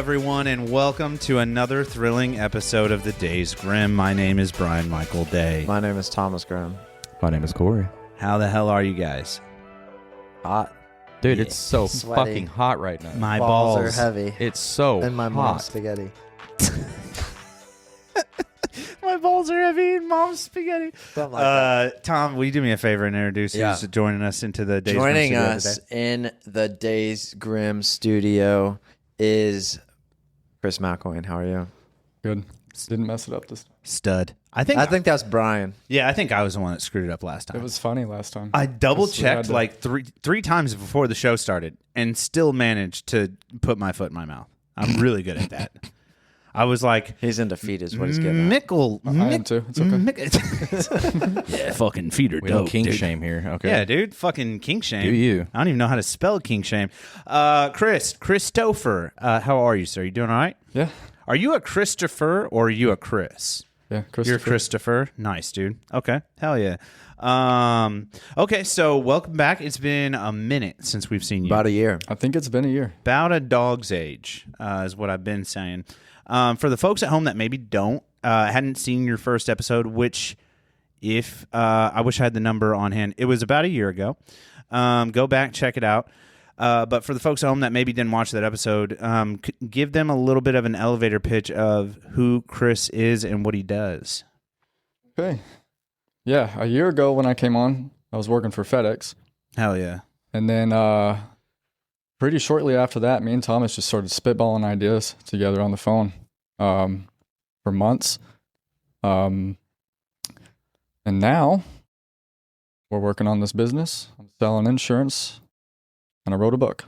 everyone, and welcome to another thrilling episode of the Days Grimm. My name is Brian Michael Day. My name is Thomas Grimm. My name is Corey. How the hell are you guys? Hot. Dude, Yeah. it's so Sweaty. fucking hot right now. My balls balls are heavy. It's so And my hot. mom's spaghetti. My balls are heavy and mom's spaghetti. Something like that. Tom, will you do me a favor and introduce who's joining us into the Days Grimm Joining studio us today? in the Days Grimm studio is Chris McElwain. How are you? Good. Didn't mess it up this time. Stud. I I think that's Brian. I think I was the one that screwed it up last time. It was funny last time. I double Just we had checked to- like three times before the show started and still managed to put my foot in my mouth. I'm really good at that. I was like, He's in defeat is what he's getting at. I am too. It's okay. Yeah, fucking feet are We dope, don't kink dude. shame here. Okay. Yeah, dude, fucking kink shame. Do you? I don't even know how to spell kink shame. Christopher, how are you, sir? You doing all right? Yeah. Are you a Christopher or are you a Chris? Yeah. You're a Christopher. Nice, dude. Okay. Hell yeah. Okay, so welcome back. It's been a minute since we've seen you. About a year. I think it's been a year. About a dog's age is what I've been saying. For the folks at home that maybe hadn't seen your first episode, which if I wish I had the number on hand, it was about a year ago. Go back, check it out. But for the folks at home that maybe didn't watch that episode, give them a little bit of an elevator pitch of who Chris is and what he does. Okay. Yeah. A year ago when I came on, I was working for FedEx. Hell yeah. And then pretty shortly after that, me and Thomas just started spitballing ideas together on the phone for months. And now we're working on this business. I'm selling insurance. And I wrote a book.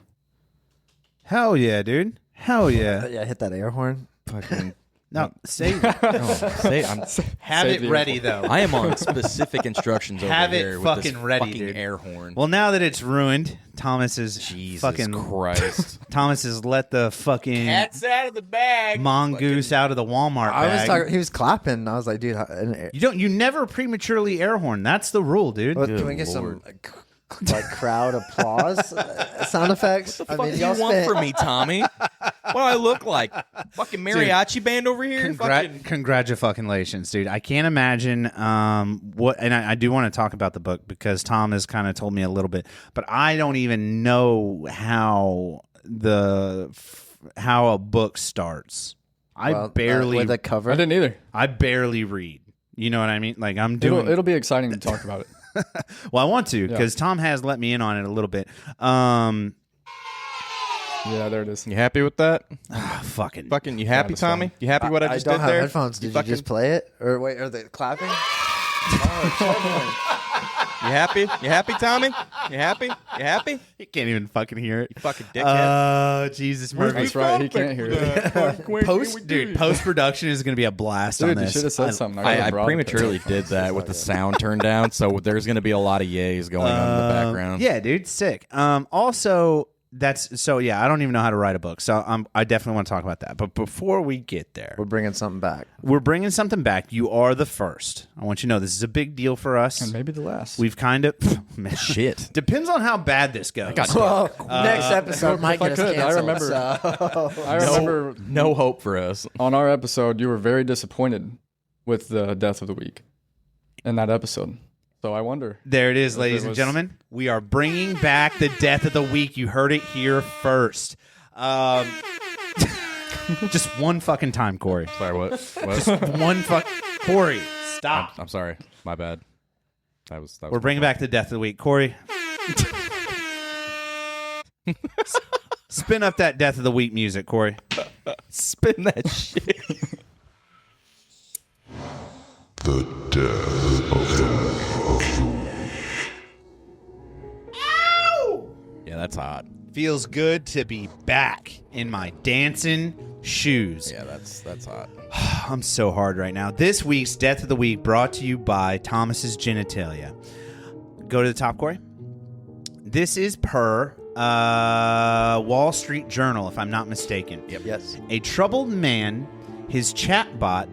Hell yeah, dude. Hell yeah. Yeah, hit that air horn. Fucking. No, save it. Have Save it the ready, info. though. I am on specific instructions over Have it here with fucking this ready, fucking dude. air horn. Well, now that it's ruined, Thomas is Jesus fucking Christ. Thomas has let the fucking Cat's out of the bag. mongoose out of the Walmart I was bag. talking. He was clapping. I was like, dude, You never prematurely air horn. That's the rule, dude. can we get some like crowd applause sound effects? What the fuck do you want from me, Tommy? What do I look like? Fucking mariachi band over here? Congratulations, dude. I can't imagine what, and I do want to talk about the book because Tom has kind of told me a little bit, but I don't even know how a book starts. with a cover. I didn't either. I barely read. You know what I mean? Like I'm doing. It'll be exciting to talk about it. Well, I want to because Tom has let me in on it a little bit. Yeah, there it is. You happy with that? Fucking. You happy, Tommy? You happy what I just don't did have there? headphones. Did you just play it? Or wait, are they clapping? You happy? You happy, Tommy? You happy? You happy? You can't even fucking hear it. You fucking dickhead. Oh, Jesus, Murphy. That's right. He can't hear it. Post production is going to be a blast on Dude, you this. should have said something. I could've brought it prematurely there. did that with the sound turned down, so there's going to be a lot of yays going on in the background. Yeah, dude, sick. Also, I don't even know how to write a book, so I definitely want to talk about that. But before we get there, We're bringing something back. we're bringing something back. You are the first. I want you to know this is a big deal for us. And maybe the last. We've kind of Shit. depends on how bad this goes. Well, next episode might if I get us could, I canceled. remember- so- I remember No hope for us. on our episode, you were very disappointed with the death of the week in that episode. So I wonder. There it is, If ladies it and was- gentlemen. We are bringing back the death of the week. You heard it here first. Just one fucking time, Corey. Sorry, what? One Corey, stop. I'm sorry. My bad. That was We're bringing back the death of the week. Corey. Spin up that death of the week music, Corey. Spin that shit. The death of the Yeah, that's hot. Feels good to be back in my dancing shoes. Yeah, that's hot. I'm so hard right now. This week's Death of the Week brought to you by Thomas's Genitalia. Go to the top, Corey. This is per Wall Street Journal, if I'm not mistaken. Yep. Yes. Uh, A troubled man, his chatbot,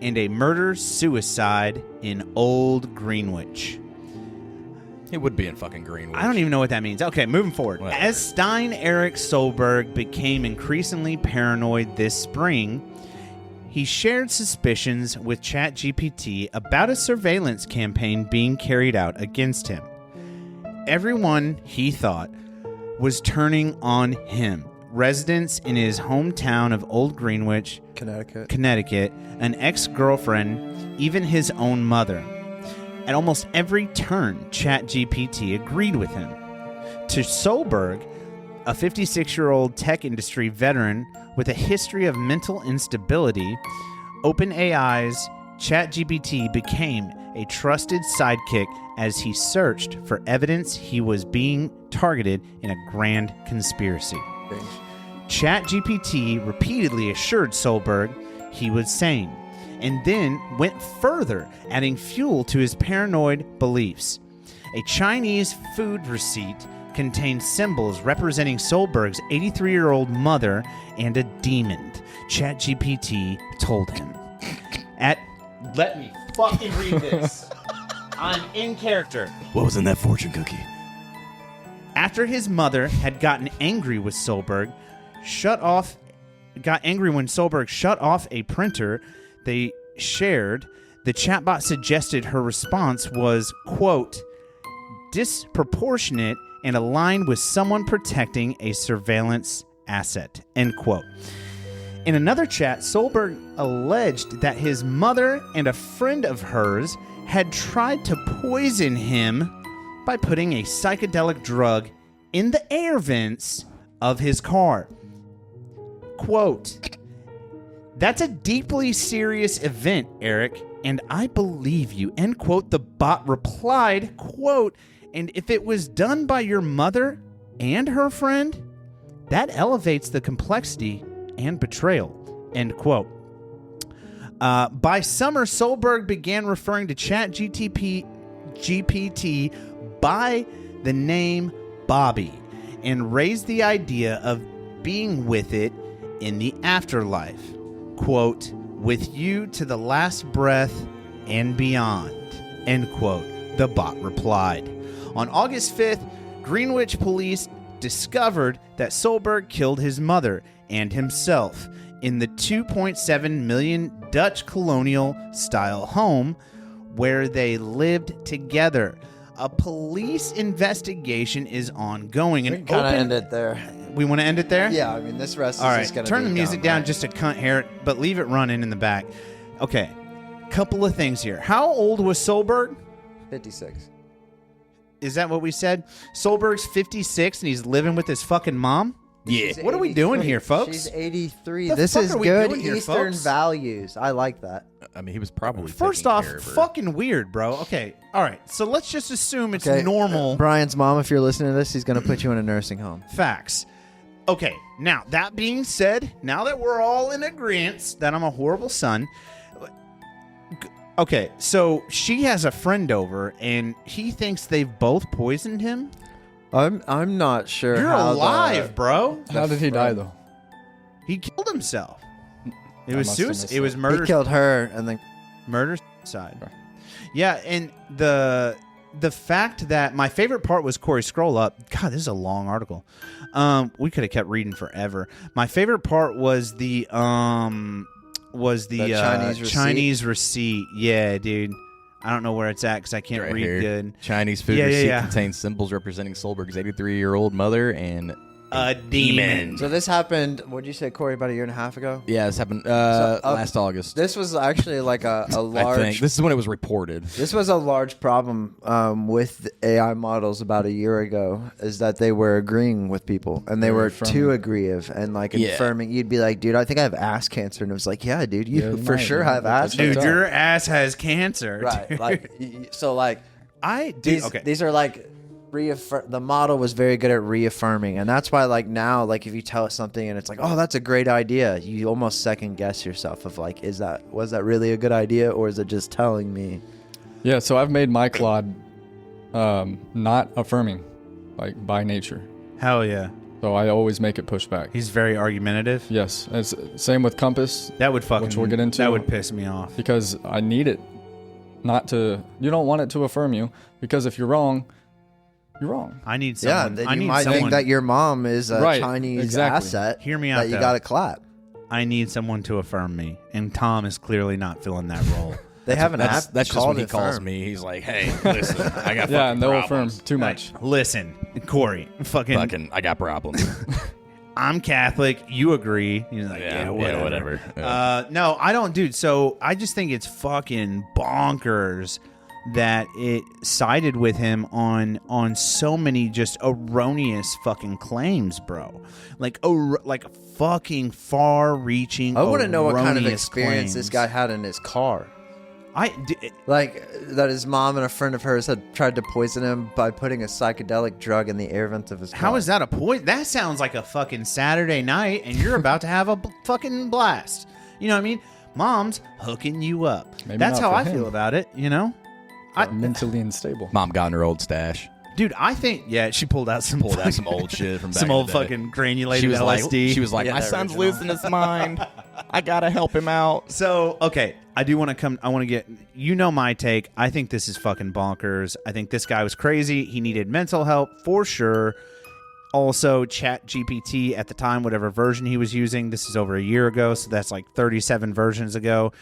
and a murder-suicide in Old Greenwich. He would be in fucking Greenwich. I don't even know what that means. Okay, moving forward. Whatever. As Stein Eric Solberg became increasingly paranoid this spring, he shared suspicions with ChatGPT about a surveillance campaign being carried out against him. Everyone, he thought, was turning on him. Residents in his hometown of Old Greenwich, Connecticut, an ex-girlfriend, even his own mother. At almost every turn, ChatGPT agreed with him. To Solberg, a 56-year-old tech industry veteran with a history of mental instability, OpenAI's ChatGPT became a trusted sidekick as he searched for evidence he was being targeted in a grand conspiracy. ChatGPT repeatedly assured Solberg he was sane, and then went further, adding fuel to his paranoid beliefs. A Chinese food receipt contained symbols representing Solberg's 83-year-old mother and a demon. ChatGPT told him. Let me fucking read this. I'm in character. What was in that fortune cookie? After his mother had gotten angry with Solberg, when Solberg shut off a printer they shared, the chatbot suggested her response was, quote, disproportionate and aligned with someone protecting a surveillance asset, end quote. In another chat, Solberg alleged that his mother and a friend of hers had tried to poison him by putting a psychedelic drug in the air vents of his car. Quote, that's a deeply serious event, Eric, and I believe you, end quote. The bot replied, quote, and if it was done by your mother and her friend, that elevates the complexity and betrayal, end quote. By summer, Solberg began referring to ChatGPT by the name Bobby and raised the idea of being with it in the afterlife. Quote, with you to the last breath and beyond, end quote, the bot replied. On August 5th, Greenwich police discovered that Solberg killed his mother and himself in the $2.7 million Dutch colonial-style home where they lived together. A police investigation is ongoing. We can kind of end it there. We want to end it there? Yeah, I mean, this rest All is right, just going to turn the music down just a cunt hair, but leave it running in the back. Okay, couple of things here. How old was Solberg? 56. Is that what we said? Solberg's 56 and he's living with his fucking mom? Yeah. What are we doing here, folks? She's 83. The This fuck is are we good doing here, Eastern folks? values. I like that. I mean, he was probably First taking off, care of her. fucking weird, bro. Okay, all right. So let's just assume it's Okay, normal Brian's mom, if you're listening to this, he's going to put you in a nursing home. facts. Okay, now that being said, now that we're all in agreement that I'm a horrible son, okay, so she has a friend over and he thinks they've both poisoned him. I'm not sure. You're how alive, bro. How did he die, though? He killed himself. It I was must have suicide. missed It was that. murder. He killed her and then Murder suicide. Okay. Yeah, and the fact that my favorite part was Corey, scroll up. God, this is a long article. We could have kept reading forever. My favorite part was the Chinese receipt. Yeah, dude. I don't know where it's at because I can't Right read here. good. Chinese food Yeah, yeah, receipt yeah. contains symbols representing Solberg's 83-year-old mother and A demon. So this happened, what did you say, Corey, about a year and a half ago? yeah, this happened So, last August. This was actually like a I large... think this is when it was reported. This was a large problem with the AI models about a year ago, is that they were agreeing with people, and they were too agreeave and like Yeah. affirming. You'd be like, dude, I think I have ass cancer. And it was like, yeah, dude, you Yeah, you for might, sure man. have ass Dude, cancer. your ass has cancer. Right. dude. Like, so like, these are like... the model was very good at reaffirming, and that's why like now, like if you tell it something and it's like, oh, that's a great idea, you almost second guess yourself of like, was that really a good idea, or is it just telling me? Yeah, so I've made my Claude not affirming, like by nature. Hell yeah. So I always make it push back. He's very argumentative. Yes, it's same with Compass, That would fucking. Which we'll get into. That would piss me off. because I need it not to. You don't want it to affirm you, because if you're wrong, you're wrong. I need someone. Then I you need might someone, think that your mom is a Right, Chinese exactly. asset. Hear me out, that you though. got to clap. I need someone to affirm me, and Tom is clearly not filling that role. They have an app. That's just called when he calls Affirm. me. He's like, "Hey, listen, I got Yeah, fucking and they'll affirm problems. too much. Listen, Corey, fucking, I got problems." I'm Catholic. You agree? He's like, yeah, whatever. No, I don't, dude. So I just think it's fucking bonkers that it sided with him on so many just erroneous fucking claims, bro. Like fucking far-reaching. I want to know what kind of erroneous experience this guy had in his car. Like that his mom and a friend of hers had tried to poison him by putting a psychedelic drug in the air vents of his car. How is that a point? That sounds like a fucking Saturday night, and you're about to have a fucking blast. You know what I mean? Mom's hooking you up. Maybe That's not how for I feel him. about it. You know, Mentally unstable. Mom got in her old stash. dude. I think she pulled out some Some old shit from back some in old the day. fucking granulated She was LSD. like, Yeah, my the son's original. losing his mind. I gotta help him out. So, okay, I do want to come. I want to get, my take. I think this is fucking bonkers. I think this guy was crazy. He needed mental help for sure. Also, ChatGPT at the time, whatever version he was using, this is over a year ago, so that's like 37 versions ago.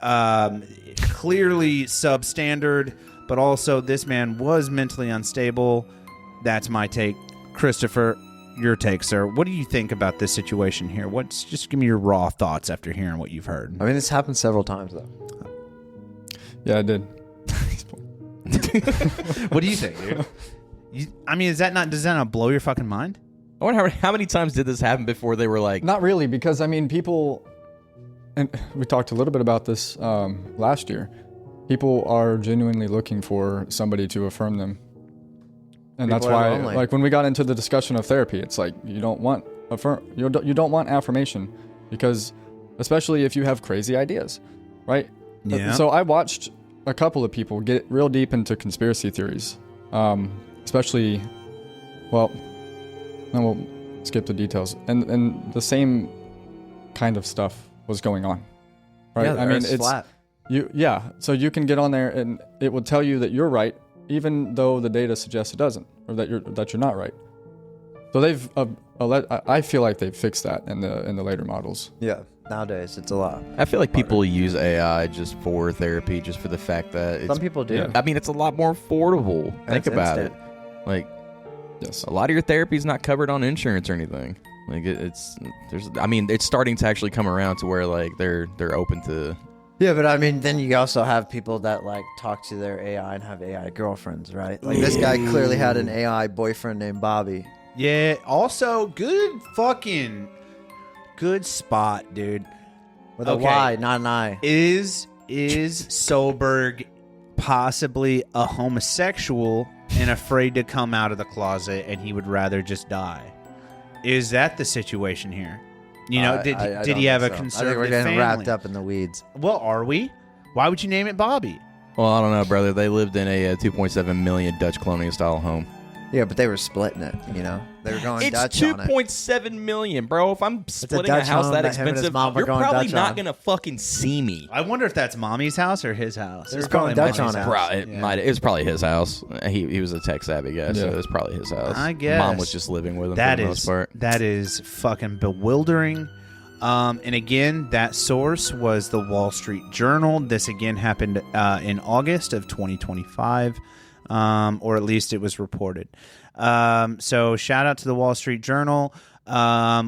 Clearly substandard, but also this man was mentally unstable. That's my take. Christopher, your take, sir. What do you think about this situation here? Just give me your raw thoughts after hearing what you've heard. I mean, this happened several times though. Yeah, I did. What do you think, dude? Does that not blow your fucking mind? I wonder how many times did this happen before they were like, Not really, because I mean, people, and we talked a little bit about this last year. People are genuinely looking for somebody to affirm them, and that's People are why, lonely. like, when we got into the discussion of therapy, it's like you don't want you don't want affirmation, because especially if you have crazy ideas, right? Yeah. So I watched a couple of people get real deep into conspiracy theories, especially, well, and we'll skip the details, and the same kind of stuff was going on, right? Yeah, the Earth's flat. So you can get on there and it will tell you that you're right, even though the data suggests it doesn't, or that you're not right. So they've, I feel like they've fixed that in the later models. Yeah, nowadays it's a lot. I feel like people use AI just for therapy, just for the fact that it's, Some people do. Yeah. I mean, it's a lot more affordable. Think it's about instant. it. Like, Yes. a lot of your therapy is not covered on insurance or anything. Like, it's starting to actually come around to where like they're open to. Yeah, but I mean, then you also have people that like talk to their AI and have AI girlfriends, right? Like this guy clearly had an AI boyfriend named Bobby. Yeah. Also, good spot, dude. With a Y, not an I. Is Solberg possibly a homosexual and afraid to come out of the closet, and he would rather just die? Is that the situation here? You know, did I he have a don't think so. conservative I think we're getting family? wrapped up in the weeds. Well, are we? Why would you name it Bobby? Well, I don't know, brother. They lived in a 2.7 million Dutch colonial style home. Yeah, but they were splitting it, you know? They were going It's Dutch on it. 2.7 million, bro. If I'm splitting a Dutch house home that that him and his expensive, mom were you're going probably Dutch not on. gonna fucking see me. I wonder if that's mommy's house or his house. They're It's going probably Dutch mommy's on it. house. It was probably his house. He was a tech savvy guy, so Yeah. it was probably his house. I guess. Mom was just living with him That for the most is part. that is fucking bewildering. And again, that source was the Wall Street Journal. This again happened in August of 2025, or at least it was reported. So shout out to the Wall Street Journal.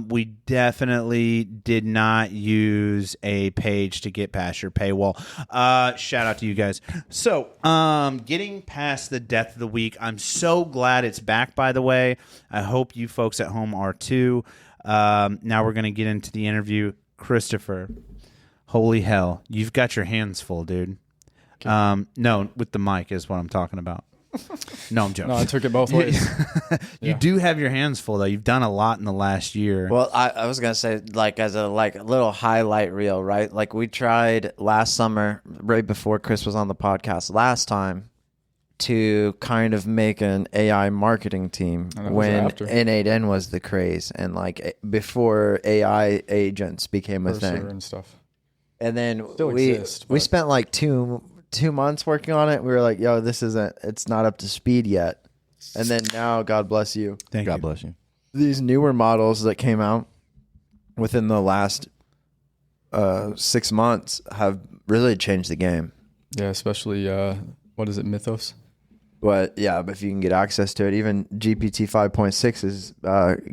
We definitely did not use a page to get past your paywall. Shout out to you guys. So, getting past the death of the week, I'm so glad it's back, by the way. I hope you folks at home are too. Now we're going to get into the interview. Christopher, holy hell, you've got your hands full, dude. No, with the mic is what I'm talking about. No, I'm joking. No, I took it both ways. You Yeah. do have your hands full, though. You've done a lot in the last year. Well, I was gonna say, like, as a little highlight reel, right? Like, we tried last summer, right before Chris was on the podcast last time, to kind of make an AI marketing team And that was when after. N8N was the craze, and like before AI agents became a Cursor thing. and stuff. And then Still we exist, we but- spent like two months working on it. We were like, yo, it's not up to speed yet. And then now, God bless you. Thank God you. bless you. These newer models that came out within the last 6 months have really changed the game. Yeah, especially what is it, Mythos? But if you can get access to it, even GPT 5.6 is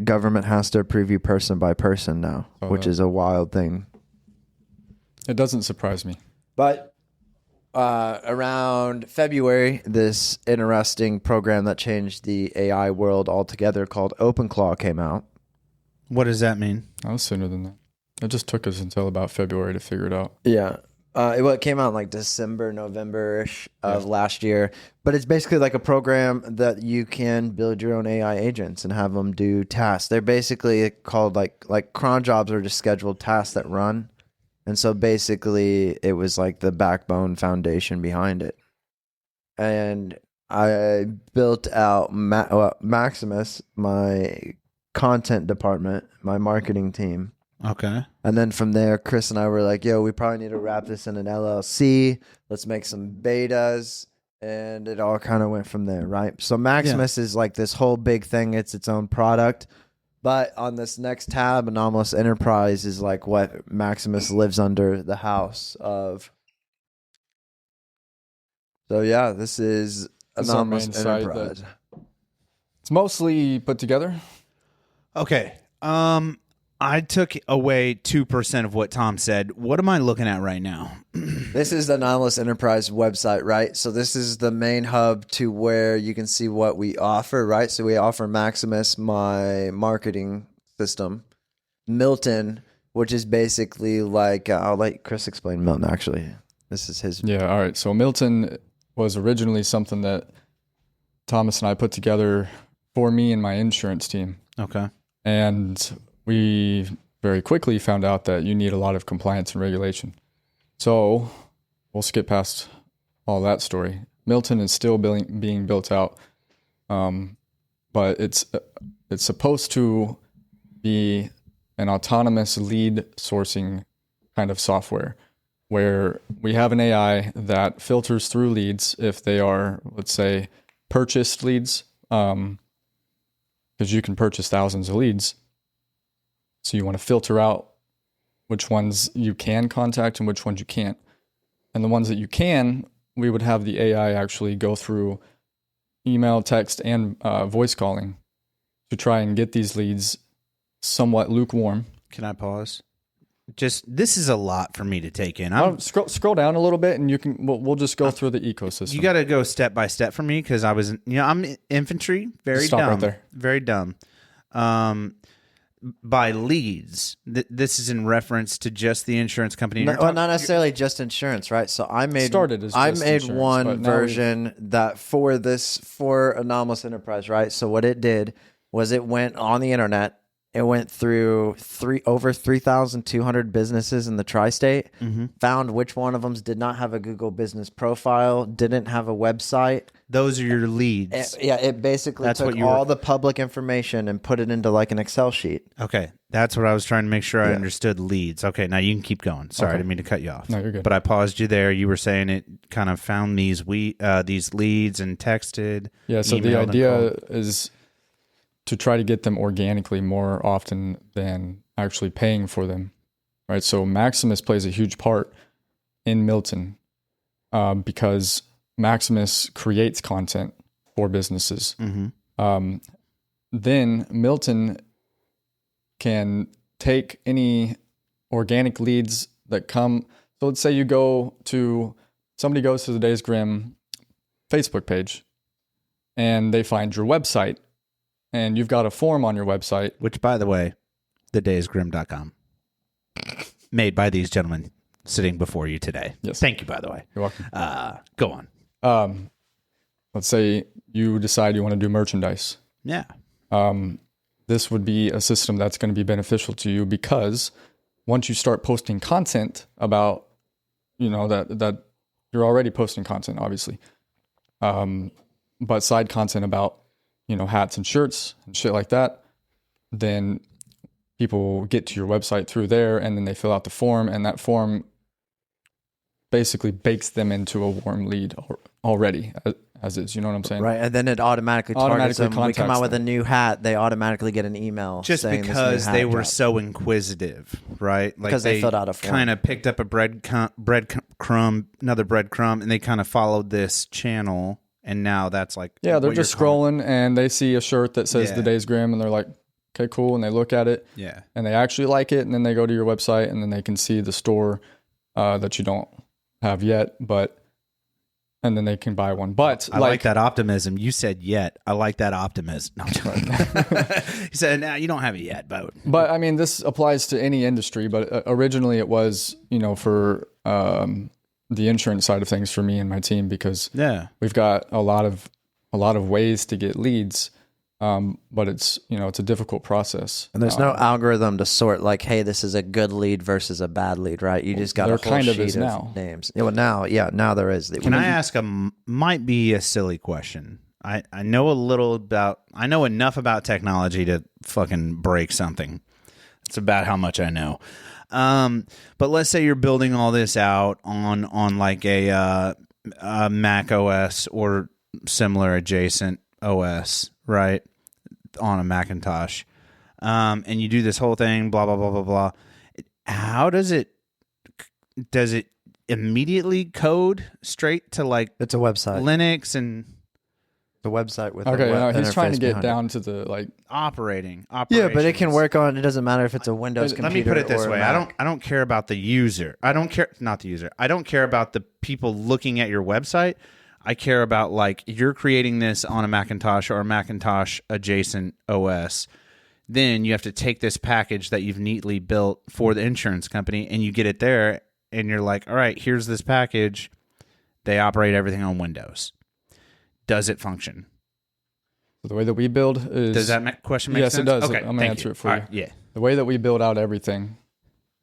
government has to approve you person by person now, which is a wild thing. It doesn't surprise me. But around February, this interesting program that changed the AI world altogether called OpenClaw came out. What does that mean? I was sooner than that. It just took us until about February to figure it out. Yeah. It came out in like December, November-ish of last year. But it's basically like a program that you can build your own AI agents and have them do tasks. They're basically called like cron jobs are just scheduled tasks that run. And so basically it was like the backbone foundation behind it. And I built out Maximus, my content department, my marketing team. Okay. And then from there, Chris and I were like, yo, we probably need to wrap this in an LLC. Let's make some betas. And it all kind of went from there, right? So Maximus is like this whole big thing. It's its own product. But on this next tab, Anomalous Enterprise is like what Maximus lives under the house of. So yeah, this is Anomalous Enterprise. It's mostly put together. Okay. I took away 2% of what Tom said. What am I looking at right now? This is the Anomalous Enterprise website, right? So this is the main hub to where you can see what we offer, right? So we offer Maximus, my marketing system, Milton, which is basically like, I'll let Chris explain Milton, actually. This is his. Yeah, all right. So Milton was originally something that Thomas and I put together for me and my insurance team. Okay. And we very quickly found out that you need a lot of compliance and regulation. So we'll skip past all that story. Milton is still being built out, but it's supposed to be an autonomous lead sourcing kind of software where we have an AI that filters through leads if they are, let's say, purchased leads, because you can purchase thousands of leads. So you want to filter out which ones you can contact and which ones you can't. And the ones that you can, we would have the AI actually go through email, text, and voice calling to try and get these leads somewhat lukewarm. Can I pause? This is a lot for me to take in. Scroll down a little bit, and we'll just go through the ecosystem. You got to go step by step for me because I'm infantry, very Stop dumb, right there. Very dumb. By leads, this is in reference to just the insurance company. Not necessarily just insurance, right? So I made one version that for Anomalous Enterprise, right? So what it did was it went on the internet. It went through over 3,200 businesses in the tri-state, found which one of them did not have a Google business profile, didn't have a website. Those are your leads. It basically took all the public information and put it into like an Excel sheet. Okay, that's what I was trying to make sure I understood leads. Okay, now you can keep going. Sorry, I didn't mean to cut you off. No, you're good. But I paused you there. You were saying it kind of found these leads and texted. Yeah, so the idea is to try to get them organically more often than actually paying for them, right? So Maximus plays a huge part in Milton because Maximus creates content for businesses. Then Milton can take any organic leads that come. So let's say somebody goes to the Days Grimm Facebook page and they find your website. And you've got a form on your website. Which, by the way, thedaysgrimm.com. Made by these gentlemen sitting before you today. Yes. Thank you, by the way. You're welcome. Go on. Let's say you decide you want to do merchandise. Yeah. This would be a system that's going to be beneficial to you because once you start posting content about, that you're already posting content, obviously. But side content about, hats and shirts and shit like that, then people get to your website through there and then they fill out the form, and that form basically bakes them into a warm lead already. as is. You know what I'm saying? Right, and then it automatically targets them. When we come out with a new hat, they automatically get an email just saying because this new hat they were dropped. so inquisitive, right? Like Because they filled out a form. kind of picked up a breadcrumb, another breadcrumb, and they kind of followed this channel, and now that's like Yeah, they're what just you're calling- scrolling and they see a shirt that says Yeah. the Days Grimm, and they're like, okay, cool, and they look at it. Yeah. And they actually like it, and then they go to your website, and then they can see the store that you don't have yet, and then they can buy one. But I like that optimism. You said yet. I like that optimism. No, he said, "No, you don't have it yet, but I mean, this applies to any industry. But originally, it was for the insurance side of things for me and my team, because we've got a lot of ways to get leads. But it's it's a difficult process, And there's no algorithm to sort like, hey, this is a good lead versus a bad lead, right? You just got there a whole kind of sheet is of now. names. Yeah, well, now there is. Can I ask might be a silly question? I know I know enough about technology to fucking break something. It's about how much I know. But let's say you're building all this out on like a Mac OS or similar adjacent OS, right? On a Macintosh. And you do this whole thing, blah, blah, blah, blah, blah. How does it immediately code straight to like it's a website. Linux and The website with okay, a web he's trying to interface get behind down to the like operating. Yeah, but it can work on. It doesn't matter if it's a Windows computer. Let me put it this or a way: Mac. I don't care about the user. I don't care about the people looking at your website. I care about like you're creating this on a Macintosh or a Macintosh adjacent OS. Then you have to take this package that you've neatly built for the insurance company, and you get it there, and you're like, all right, here's this package. They operate everything on Windows. Does it function? the way that we build is. Does that question make yes, sense? it does. Okay, I'm gonna thank answer you. it for All you. right, yeah. The way that we build out everything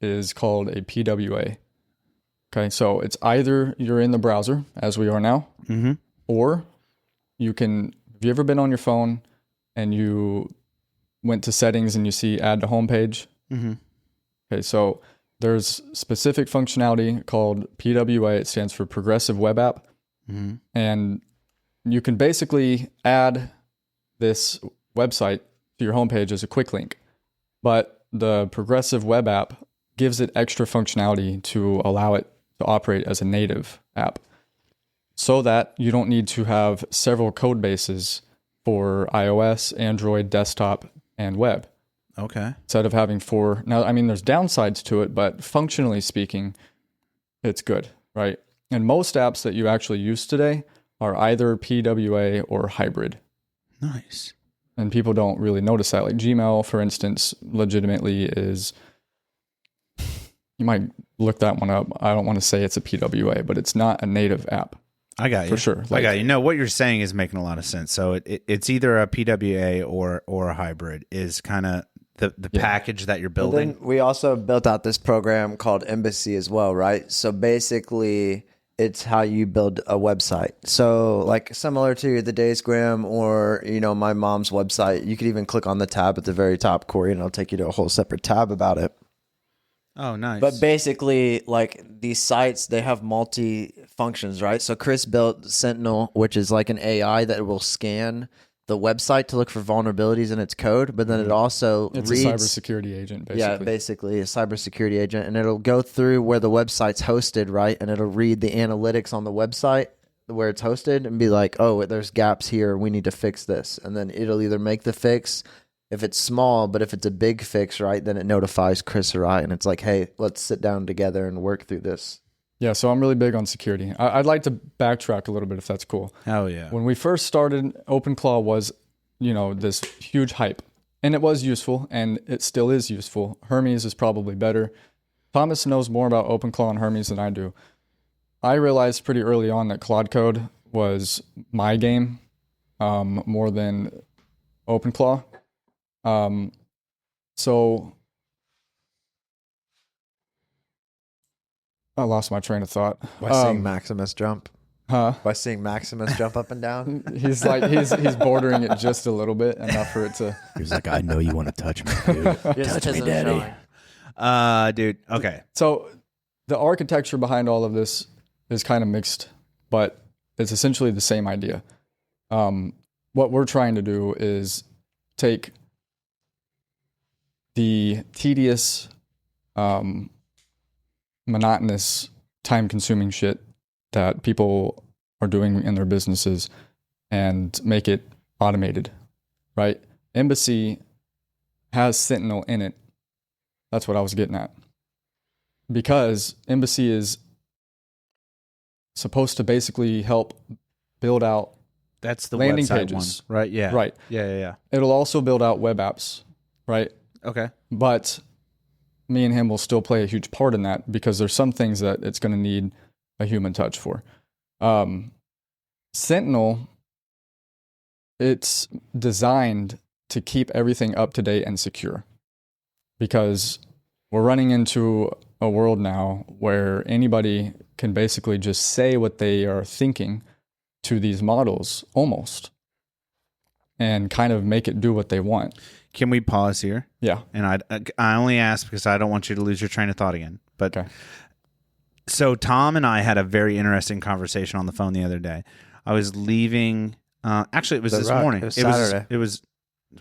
is called a PWA. Okay, so it's either you're in the browser, as we are now, Mm-hmm. or you can. Have you ever been on your phone and you went to settings and you see add to homepage? Mm-hmm. Okay, so there's specific functionality called PWA. It stands for Progressive Web App. Mm-hmm. And you can basically add this website to your homepage as a quick link. But the Progressive Web App gives it extra functionality to allow it to operate as a native app, so that you don't need to have several code bases for iOS, Android, desktop, and web. Okay. Instead of having 4. Now, I mean, there's downsides to it, but functionally speaking, it's good, right? And most apps that you actually use today are either PWA or hybrid. Nice. And people don't really notice that. Like Gmail, for instance, legitimately is... You might look that one up. I don't want to say it's a PWA, but it's not a native app. I got you. For sure. I got you. No, what you're saying is making a lot of sense. So it's either a PWA or a hybrid is kind of the package that you're But building. then we also built out this program called Embassy as well, right? So basically, it's how you build a website. So like similar to the Days Grimm or, my mom's website, you could even click on the tab at the very top, Corey, and it'll take you to a whole separate tab about it. Oh, nice. But basically, like these sites, they have multi functions, right? So Chris built Sentinel, which is like an AI that will scan the website to look for vulnerabilities in its code, but then it also It's reads a cybersecurity agent, basically. Yeah, basically a cybersecurity agent, and it'll go through where the website's hosted, right? And it'll read the analytics on the website where it's hosted and be like, oh, there's gaps here. We need to fix this. And then it'll either make the fix if it's small, but if it's a big fix, right, then it notifies Chris or I, and it's like, hey, let's sit down together and work through this. Yeah, so I'm really big on security. I'd like to backtrack a little bit if that's cool. Hell yeah. When we first started, OpenClaw was, this huge hype. And it was useful, and it still is useful. Hermes is probably better. Thomas knows more about OpenClaw and Hermes than I do. I realized pretty early on that Claude Code was my game more than OpenClaw. So I lost my train of thought. By seeing Maximus jump. Huh? By seeing Maximus jump up and down. He's bordering it just a little bit, enough for it to. He's like, I know you want to touch me, dude. Touch me, daddy. Dude. Okay. So the architecture behind all of this is kind of mixed, but it's essentially the same idea. What we're trying to do is take the tedious, monotonous, time-consuming shit that people are doing in their businesses and make it automated, right? Embassy has Sentinel in it. That's what I was getting at. Because Embassy is supposed to basically help build out That's the landing website pages. one, right? Yeah. Right. Yeah. It'll also build out web apps, right? Okay. But me and him will still play a huge part in that because there's some things that it's going to need a human touch for. Sentinel, it's designed to keep everything up to date and secure because we're running into a world now where anybody can basically just say what they are thinking to these models almost and kind of make it do what they want. Can we pause here? Yeah. And I only ask because I don't want you to lose your train of thought again. But Okay. So Tom and I had a very interesting conversation on the phone the other day. I was leaving. Actually, it was this morning. It was Saturday.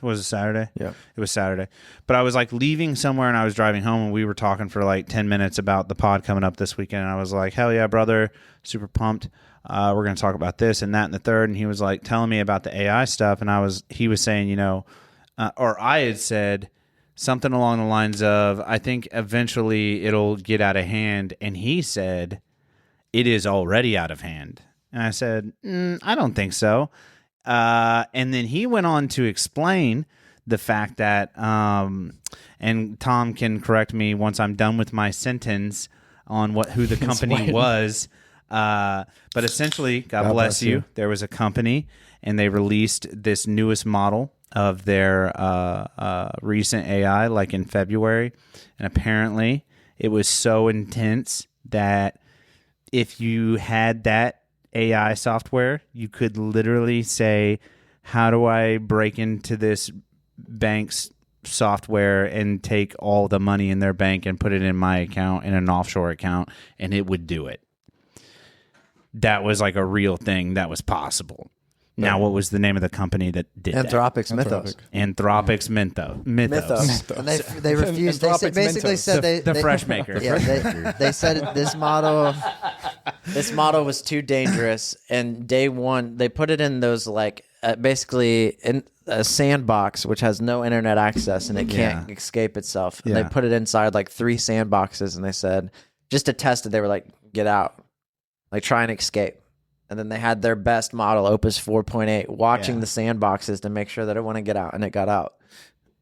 Was it Saturday? Yeah. It was Saturday. But I was like leaving somewhere and I was driving home and we were talking for like 10 minutes about the pod coming up this weekend. And I was like, hell yeah, brother. Super pumped. We're going to talk about this and that and the third. And he was like telling me about the AI stuff. And he was saying, or I had said something along the lines of, I think eventually it'll get out of hand. And he said, it is already out of hand. And I said, I don't think so. And then he went on to explain the fact that, and Tom can correct me once I'm done with my sentence on who the company was. But essentially, God bless you. There was a company, and they released this newest model of their recent AI, like in February. And apparently, it was so intense that if you had that AI software, you could literally say, how do I break into this bank's software and take all the money in their bank and put it in my account, in an offshore account, and it would do it. That was like a real thing that was possible. Now, what was the name of the company that did Anthropic's Anthropic. Mythos. Anthropic's Mythos. And they refused. They basically said the fresh maker. Yeah, they said this model was too dangerous. And day one, they put it in those basically in a sandbox, which has no internet access and it can't escape itself. And they put it inside like 3 sandboxes, and they said just to test it, they were like, get out, like try and escape. And then they had their best model, Opus 4.8, watching the sandboxes to make sure that it wouldn't get out, and it got out.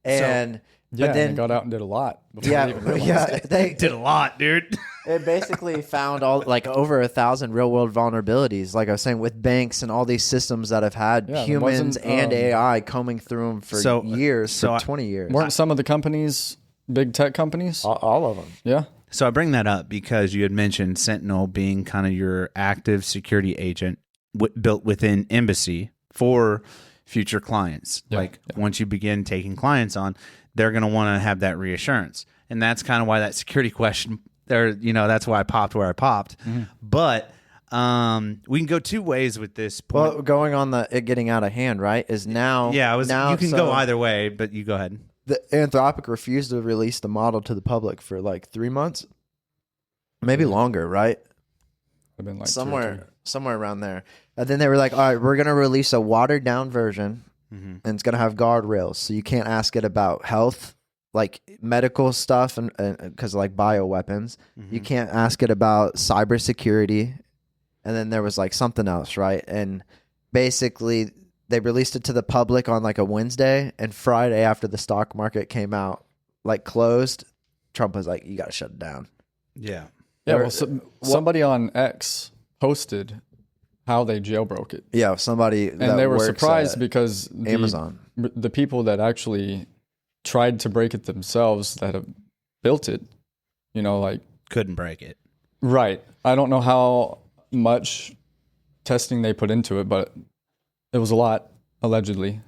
And but then it got out and did a lot. They did a lot, dude. It basically found over 1,000 real world vulnerabilities, like I was saying, with banks and all these systems that have had humans and AI combing through them for years, for 20 years. Weren't some of the companies big tech companies? All of them. Yeah. So I bring that up because you had mentioned Sentinel being kind of your active security agent built within Embassy for future clients. Once you begin taking clients on, they're going to want to have that reassurance. And that's kind of why that security question there, that's why I popped where I popped. Mm-hmm. But we can go 2 ways with this point. Well, going on it getting out of hand, right, is now. Yeah, you can go either way, but you go ahead. The Anthropic refused to release the model to the public for like 3 months, maybe longer, right? I've been like somewhere around there. And then they were like, all right, we're going to release a watered down version, and it's going to have guardrails. So you can't ask it about health, like medical stuff, and because like bioweapons. You can't ask it about cybersecurity. And then there was like something else, right? And basically they released it to the public on like a Wednesday, and Friday after the stock market came out, like closed, Trump was like, you got to shut it down. Yeah. Yeah. Well, somebody on X posted how they jailbroke it. Yeah. Somebody. And they were surprised because Amazon, the people that actually tried to break it themselves that have built it, couldn't break it. Right. I don't know how much testing they put into it, but it was a lot, allegedly.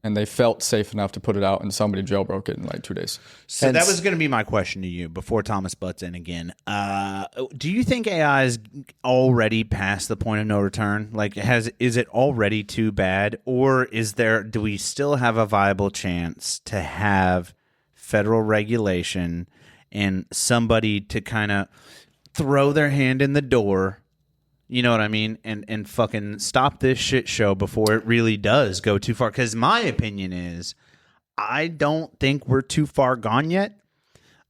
and they felt safe enough to put it out, and somebody jailbroke it in like 2 days. So that was going to be my question to you before Thomas butts in again. Do you think AI is already past the point of no return? Like, is it already too bad, or do we still have a viable chance to have federal regulation and somebody to kind of throw their hand in the door? You know what I mean? And fucking stop this shit show before it really does go too far. Because my opinion is, I don't think we're too far gone yet.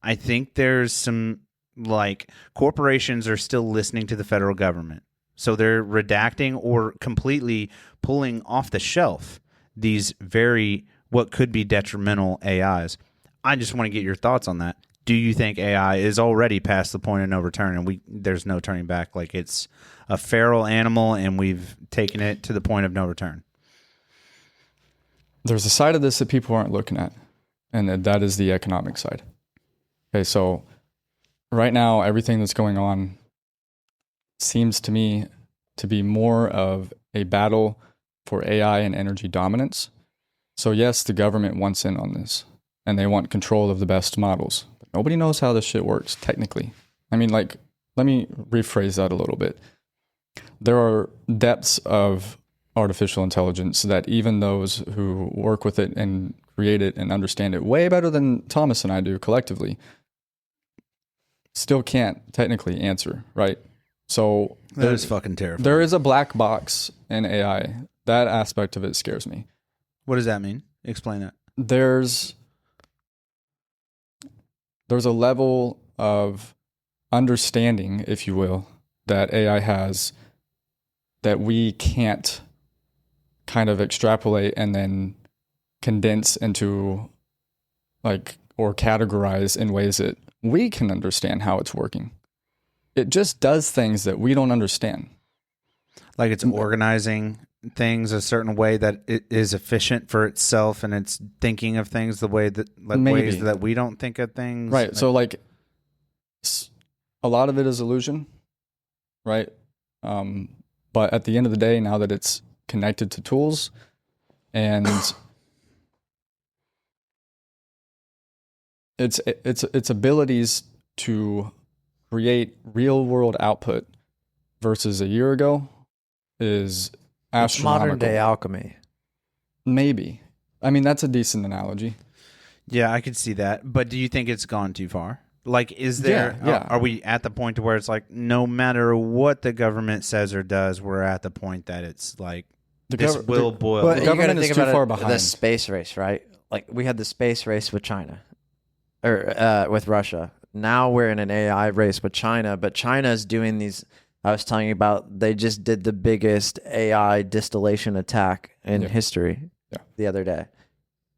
I think there's some, like, corporations are still listening to the federal government. So they're redacting or completely pulling off the shelf these what could be detrimental AIs. I just want to get your thoughts on that. Do you think AI is already past the point of no return and there's no turning back? Like, it's a feral animal and we've taken it to the point of no return? There's a side of this that people aren't looking at, and that is the economic side. Okay, so right now, everything that's going on seems to me to be more of a battle for AI and energy dominance. So yes, the government wants in on this, and they want control of the best models. Nobody knows how this shit works, technically. I mean, like, let me rephrase that a little bit. There are depths of artificial intelligence that even those who work with it and create it and understand it way better than Thomas and I do collectively still can't technically answer, right? So that is fucking terrifying. There is a black box in AI. That aspect of it scares me. What does that mean? Explain that. There's a level of understanding, if you will, that AI has that we can't kind of extrapolate and then condense into, like, or categorize in ways that we can understand how it's working. It just does things that we don't understand. Like, it's organizing things a certain way that it is efficient for itself, and it's thinking of things the way that, like, ways that we don't think of things. Right. So, like, a lot of it is illusion, right? But at the end of the day, now that it's connected to tools and its abilities to create real world output versus a year ago is astronomical. Modern day alchemy. Maybe. I mean, that's a decent analogy. Yeah, I could see that. But do you think it's gone too far? Like, is there, Yeah. Are we at the point to where it's like, no matter what the government says or does, we're at the point that it's like, this will boil. But The you got to government is think too about far it, behind. the space race, right? Like, we had the space race with China, or with Russia. Now we're in an AI race with China, but China is doing these. I was telling you about. They just did the biggest AI distillation attack in history the other day,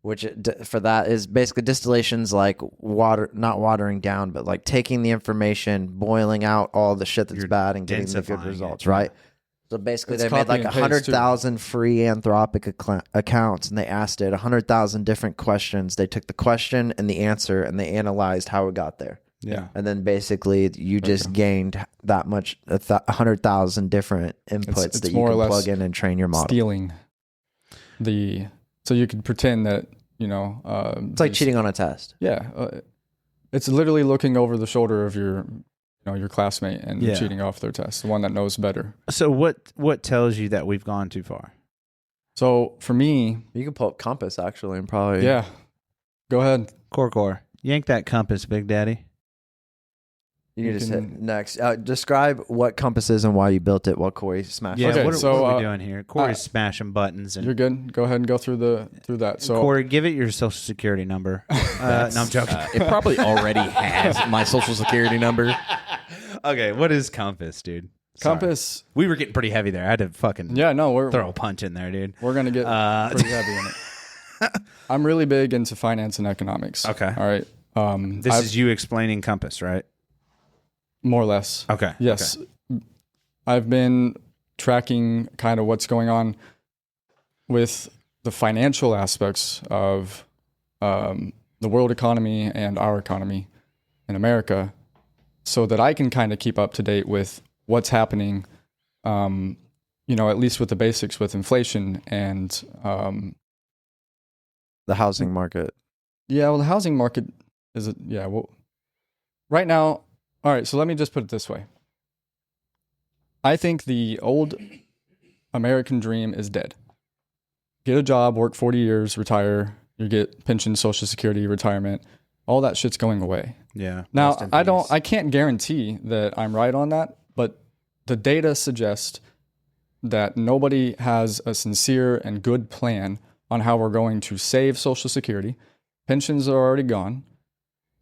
which for that is basically distillations, like water, not watering down, but like taking the information, boiling out all the shit that's bad and getting the good results, right? So basically, they made like 100,000 free Anthropic accounts, and they asked it 100,000 different questions. They took the question and the answer, and they analyzed how it got there. Yeah. And then basically, you just gained that much, 100,000 different inputs that you can plug in and train your model. Stealing so you could pretend that, it's like cheating on a test. Yeah. It's literally looking over the shoulder of your classmate and cheating off their test, the one that knows better. So what tells you that we've gone too far? So for me, you can pull up Compass actually and probably go ahead. Core. Yank that compass, Big Daddy. You need to hit next. Describe what Compass is and why you built it while Corey smashed it. Yeah, okay, what are we doing here? Corey's smashing buttons. And you're good. Go ahead and go through that. So Corey, give it your social security number. No, I'm joking. It probably already has my social security number. Okay, what is Compass, dude? Compass. We were getting pretty heavy there. I had to fucking throw a punch in there, dude. We're going to get pretty heavy in it. I'm really big into finance and economics. Okay. All right. This is you explaining Compass, right? More or less. Okay. Yes. Okay. I've been tracking kind of what's going on with the financial aspects of the world economy and our economy in America so that I can kind of keep up to date with what's happening, at least with the basics with inflation and The housing market. Yeah, well, the housing market is right now. All right, so let me just put it this way. I think the old American dream is dead. Get a job, work 40 years, retire, you get pension, Social Security, retirement. All that shit's going away. Yeah. Now, I can't guarantee that I'm right on that, but the data suggests that nobody has a sincere and good plan on how we're going to save Social Security. Pensions are already gone.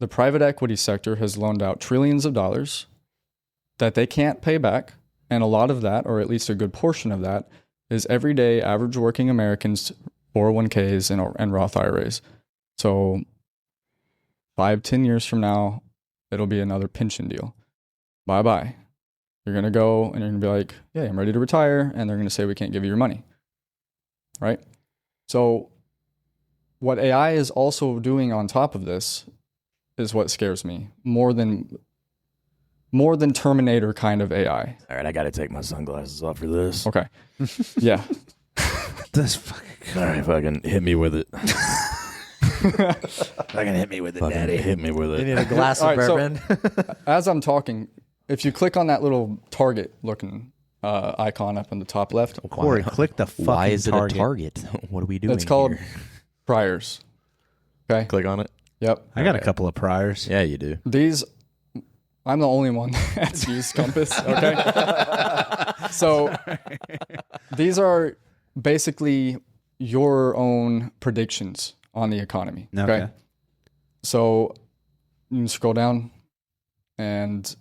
The private equity sector has loaned out trillions of dollars that they can't pay back. And a lot of that, or at least a good portion of that, is everyday average working Americans' 401ks and Roth IRAs. So 5-10 years from now, it'll be another pension deal. Bye-bye. You're going to go and you're going to be like, yeah, I'm ready to retire. And they're going to say, we can't give you your money. Right? So what AI is also doing on top of this is what scares me more than Terminator kind of AI. All right, I got to take my sunglasses off for this. Okay. Yeah. This fucking. All right, fucking hit me with it. Fucking hit me with it, Fucking daddy. hit me with You it. need a glass of bourbon. As I'm talking, if you click on that little target looking icon up in the top left, Corey, click the fucking Why is it target. a target? What are we doing? it's called here? priors. Okay. Click on it. Yep. I got a couple of priors. Yeah, you do. These, I'm the only one that's used Compass. Okay. So these are basically your own predictions on the economy. Okay. So you can scroll down and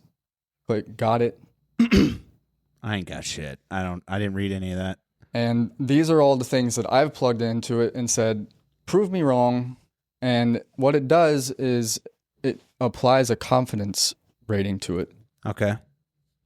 click got it. I ain't got shit. I didn't read any of that. And these are all the things that I've plugged into it and said, prove me wrong. And what it does is it applies a confidence rating to it. Okay.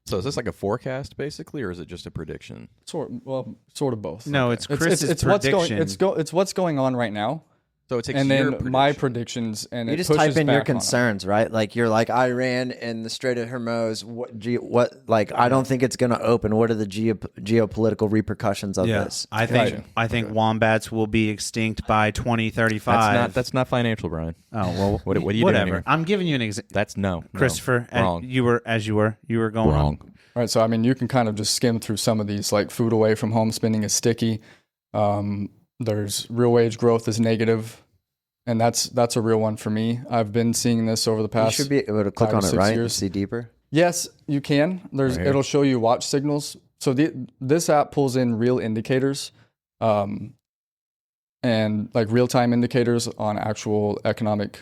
So is this like a forecast, basically, or is it just a prediction? Sort of both. No, it's Chris's it's prediction. It's what's going on right now. So it takes And your then my predictions, and You it just pushes type in your back on 'em. concerns, right? Like you're like Iran and the Strait of Hormuz. What? Like I don't think it's going to open. What are the geopolitical repercussions of this? I think wombats will be extinct by 2035. That's not financial, Brian. Oh well. What are you whatever. doing here? I'm giving you an example. That's no, Christopher, wrong. you were going Wrong. on. Right, so I mean, you can kind of just skim through some of these, like food away from home spending is sticky. There's real wage growth is negative, and that's a real one for me. I've been seeing this over the past. You should be able to click 5 on to it, 6 right? And years. see deeper. Yes, you can. It'll show you watch signals. So this app pulls in real indicators, and like real time indicators on actual economic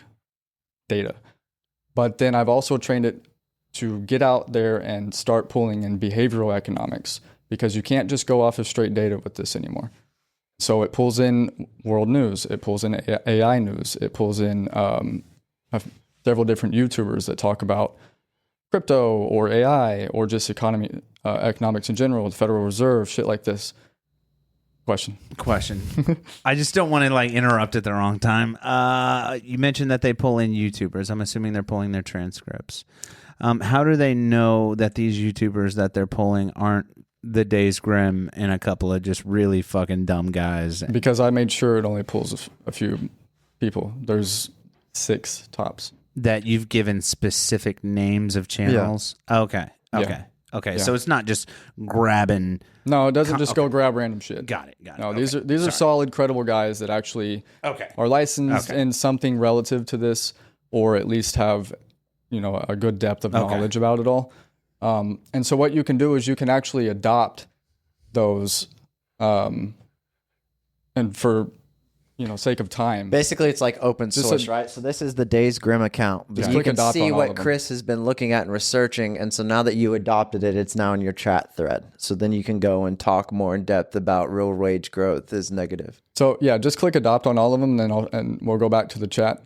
data. But then I've also trained it to get out there and start pulling in behavioral economics, because you can't just go off of straight data with this anymore. So it pulls in world news, it pulls in AI news, it pulls in several different YouTubers that talk about crypto or AI or just economics in general, the Federal Reserve, shit like this. Question. I just don't want to like interrupt at the wrong time. You mentioned that they pull in YouTubers. I'm assuming they're pulling their transcripts. How do they know that these YouTubers that they're pulling aren't the Days Grimm and a couple of just really fucking dumb guys? Because I made sure it only pulls a few people. There's 6 tops. That you've given specific names of channels? Yeah. Okay. Yeah. So it's not just grabbing. No, it doesn't just go grab random shit. Got it. No, these are solid, credible guys that actually are licensed in something relative to this, or at least have a good depth of knowledge about it all. And so what you can do is you can actually adopt those, and for sake of time. Basically, it's like open source, right? So this is the Days Grimm account. Just You can adopt see on all what of them. Chris has been looking at and researching, and so now that you adopted it, it's now in your chat thread. So then you can go and talk more in depth about real wage growth is negative, So yeah, just click adopt on all of them, and we'll go back to the chat.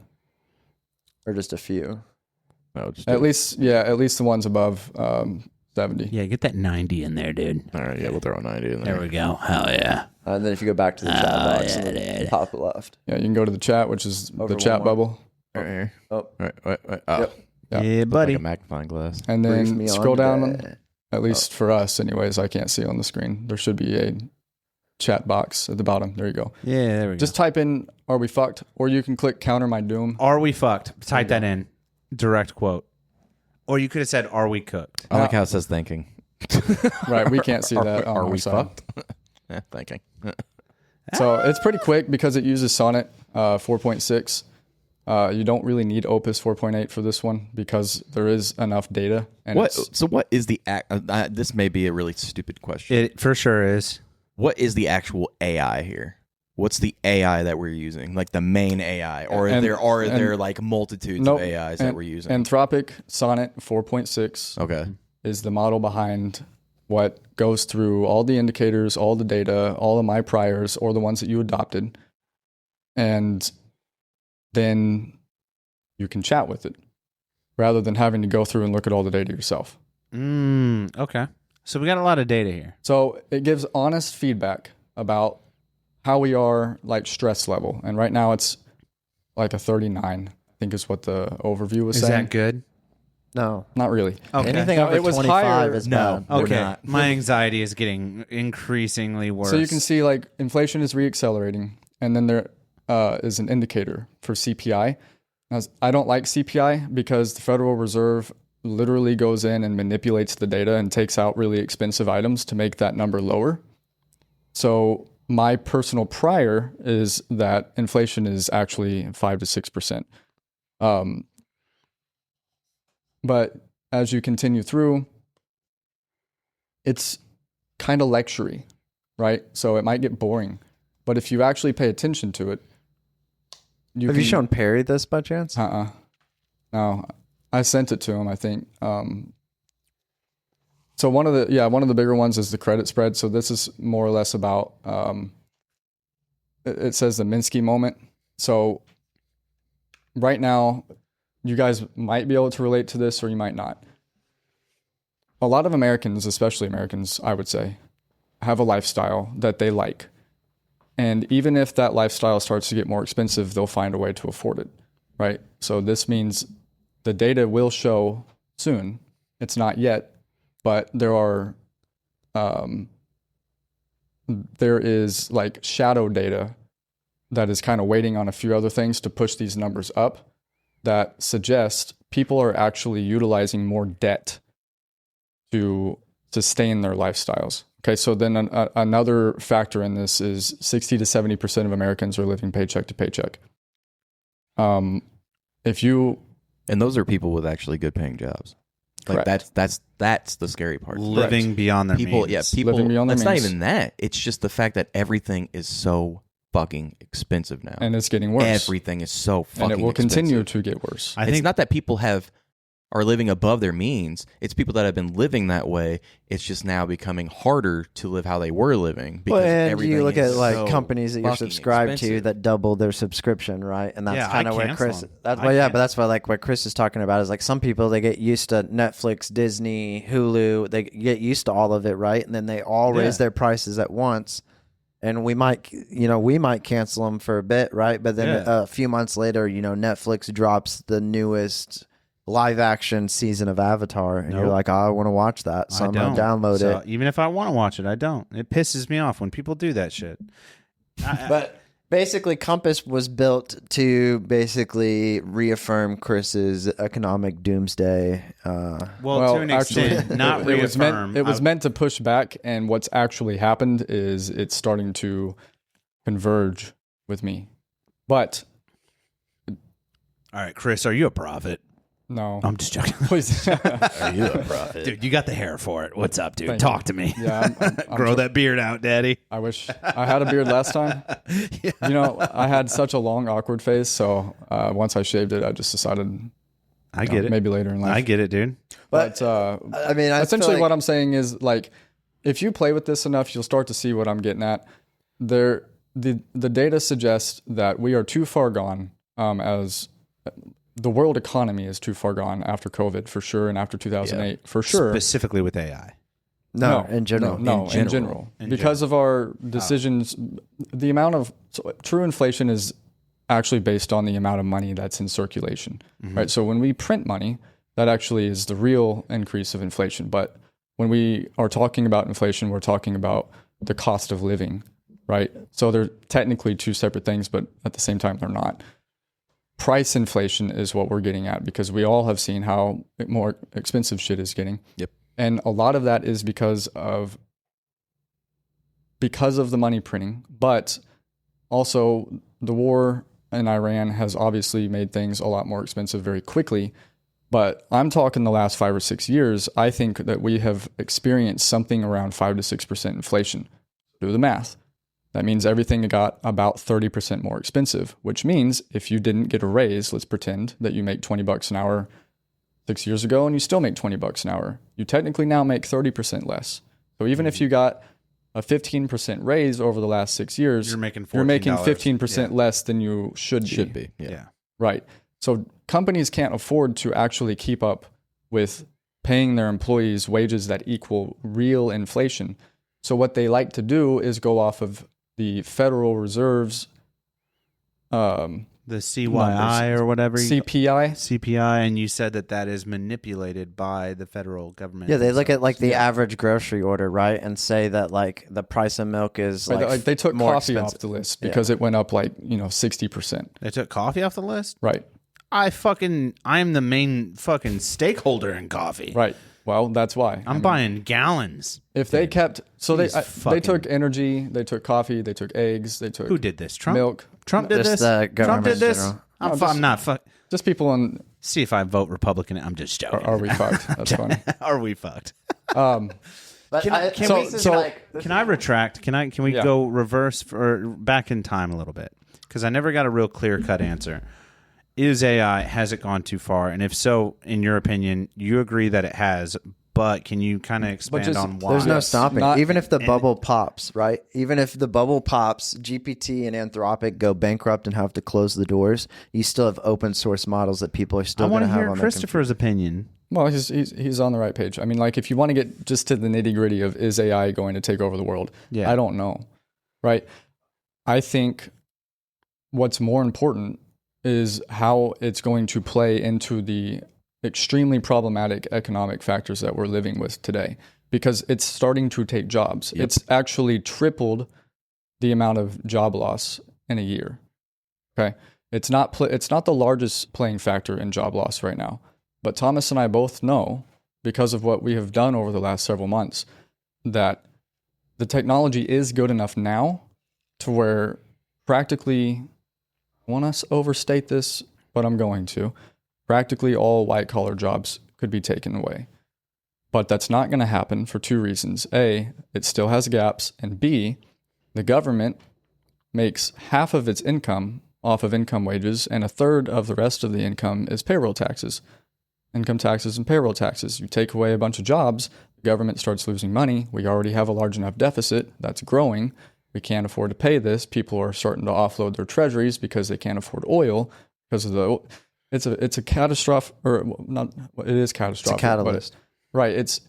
or just a few. No, just At least the ones above 70. Yeah, get that 90 in there, dude. all right. Yeah, we'll throw a 90 in there. There we go. Hell yeah. And then if you go back to the chat box on the top left. Yeah, you can go to the chat, which is Over the chat one more. bubble, Right here. Oh, Right. Oh, Yep. Yeah, Look buddy. like a magnifying glass. and brief then me scroll on down. that. At least for us, anyways, I can't see on the screen. There should be a chat box at the bottom. There you go. Yeah, there we go. Just type in, "Are we fucked?" Or you can click "Counter my doom." Are we fucked? Type that in. Direct quote. Or you could have said, "Are we cooked?" I like how it says thinking. Right, we can't see that. Are on we our side. fucked? Yeah, thinking. So it's pretty quick because it uses Sonnet 4.6. You don't really need Opus 4.8 for this one because there is enough data. And So what is the this may be a really stupid question. It for sure is. What is the actual AI here? What's the AI that we're using? Like the main AI, or are there like multitudes of AIs that we're using? Anthropic Sonnet 4.6 Okay. is the model behind what goes through all the indicators, all the data, all of my priors, or the ones that you adopted, and then you can chat with it rather than having to go through and look at all the data yourself. Okay. So we got a lot of data here. So it gives honest feedback about how we are, like stress level. And right now it's like a 39, I think is what the overview was Is saying. that good? No. Not really. Okay. Anything No, over it was 25 higher- is No. bad. Okay. My anxiety is getting increasingly worse. So you can see like inflation is reaccelerating, and then there is an indicator for CPI. I don't like CPI because the Federal Reserve literally goes in and manipulates the data and takes out really expensive items to make that number lower. So my personal prior is that inflation is actually 5 to 6%. But as you continue through, it's kind of lectury, right? So it might get boring. But if you actually pay attention to it, Have you shown Perry this by chance? No, I sent it to him, I think. So one of the bigger ones is the credit spread. So this is more or less about, it says the Minsky moment. So right now, you guys might be able to relate to this or you might not. A lot of Americans, especially Americans, I would say, have a lifestyle that they like. And even if that lifestyle starts to get more expensive, they'll find a way to afford it, right? So this means the data will show soon. It's not yet, but there is like shadow data that is kind of waiting on a few other things to push these numbers up that suggest people are actually utilizing more debt to sustain their lifestyles. Okay, so then another factor in this is 60 to 70% of Americans are living paycheck to paycheck. And those are people with actually good paying jobs. Like Correct. that's the scary part. living beyond their People, means. yeah, people. Living beyond their It's not means. even that. It's just the fact that everything is so fucking expensive now, and it's getting worse. everything is so fucking. And it will continue expensive. to get worse. I It's think not that people are living above their means. It's people that have been living that way. It's just now becoming harder to live how they were living because Well, and everything you look is at like so companies that you're fucking subscribed to expensive. that double their subscription, right? And that's Yeah, kind of I where cancel Chris. them. That's I why, yeah, can't. but that's why like what Chris is talking about is like some people they get used to Netflix, Disney, Hulu. They get used to all of it, right? And then they all raise their prices at once. And we might cancel them for a bit, right? But then a few months later, Netflix drops the newest live action season of Avatar, and you're like, oh, I want to watch that, so I'm gonna download it. Even if I want to watch it, I don't. It pisses me off when people do that shit. But basically, Compass was built to basically reaffirm Chris's economic doomsday. Well, to an extent, not it was reaffirm. meant to push back, and what's actually happened is it's starting to converge with me. But all right, Chris, are you a prophet? no, I'm just joking. please. Are you a prophet? Dude, you got the hair for it. What's up, dude? Thank Talk you. to me. Yeah, I'm Grow that beard out, daddy. I wish I had a beard last time. I had such a long, awkward face. So once I shaved it, I just decided. I get it. Maybe later in life. I get it, dude. But I mean, I essentially feel what like, I'm saying is like, if you play with this enough, you'll start to see what I'm getting at. The data suggests that we are too far gone as the world economy is too far gone after COVID for sure, and after 2008 for sure. Specifically with AI. no, in general. No, in general. Because of our decisions, the amount of true inflation is actually based on the amount of money that's in circulation, right? So when we print money, that actually is the real increase of inflation. But when we are talking about inflation, we're talking about the cost of living right? So they're technically two separate things, but at the same time, they're not. Price inflation is what we're getting at because we all have seen how more expensive shit is getting. Yep. And a lot of that is because of the money printing, but also the war in Iran has obviously made things a lot more expensive very quickly. But I'm talking the last 5 or 6 years, I think that we have experienced something around 5 to 6% inflation. Do the math. That means everything got about 30% more expensive, which means if you didn't get a raise, let's pretend that you make $20 an hour 6 years ago and you still make $20 an hour, you technically now make 30% less. So even if you got a 15% raise over the last 6 years, you're making 15% less than you should be. Yeah. Right. So companies can't afford to actually keep up with paying their employees wages that equal real inflation. So what they like to do is go off of the Federal Reserve's the CYI numbers. or whatever. CPI, and you said that is manipulated by the federal government. Yeah, they look at like the average grocery order, right, and say that like the price of milk is like they took more coffee expensive. off the list because it went up 60%. They took coffee off the list? Right. I'm the main fucking stakeholder in coffee. Right. Well, that's why. I'm buying gallons. If they kept, so they fucking- took energy, they took coffee, they took eggs, they took Who did this? Trump? milk. Trump did Just this? the Trump government did in this? general. I'm not fuck. Just people on. See if I vote Republican. I'm just joking. Are we fucked? That's funny. Are we fucked? But Can I retract? Can we go reverse or back in time a little bit? Because I never got a real clear-cut answer. Has it gone too far? And if so, in your opinion, you agree that it has, but can you kind of expand on why? There's no stopping. Even if the bubble pops, right? Even if the bubble pops, GPT and Anthropic go bankrupt and have to close the doors, you still have open source models that people are still going to have on their computer. Christopher's opinion. Well, he's on the right page. I mean, like if you want to get just to the nitty gritty of is AI going to take over the world? Yeah. I don't know, right? I think what's more important is how it's going to play into the extremely problematic economic factors that we're living with today, because it's starting to take jobs. Yep. It's actually tripled the amount of job loss in a year. Okay. It's not the largest playing factor in job loss right now, but Thomas and I both know, because of what we have done over the last several months, that the technology is good enough now to where practically, I want to overstate this, but I'm going to. Practically all white-collar jobs could be taken away. But that's not going to happen for two reasons. A, it still has gaps, and B, the government makes half of its income off of income wages, and a third of the rest of the income is payroll taxes. Income taxes and payroll taxes. You take away a bunch of jobs, the government starts losing money. We already have a large enough deficit that's growing. We can't afford to pay this. People are starting to offload their treasuries because they can't afford oil because of it's a catastrophe, or not. It is catastrophic. It's a catalyst. Right. It's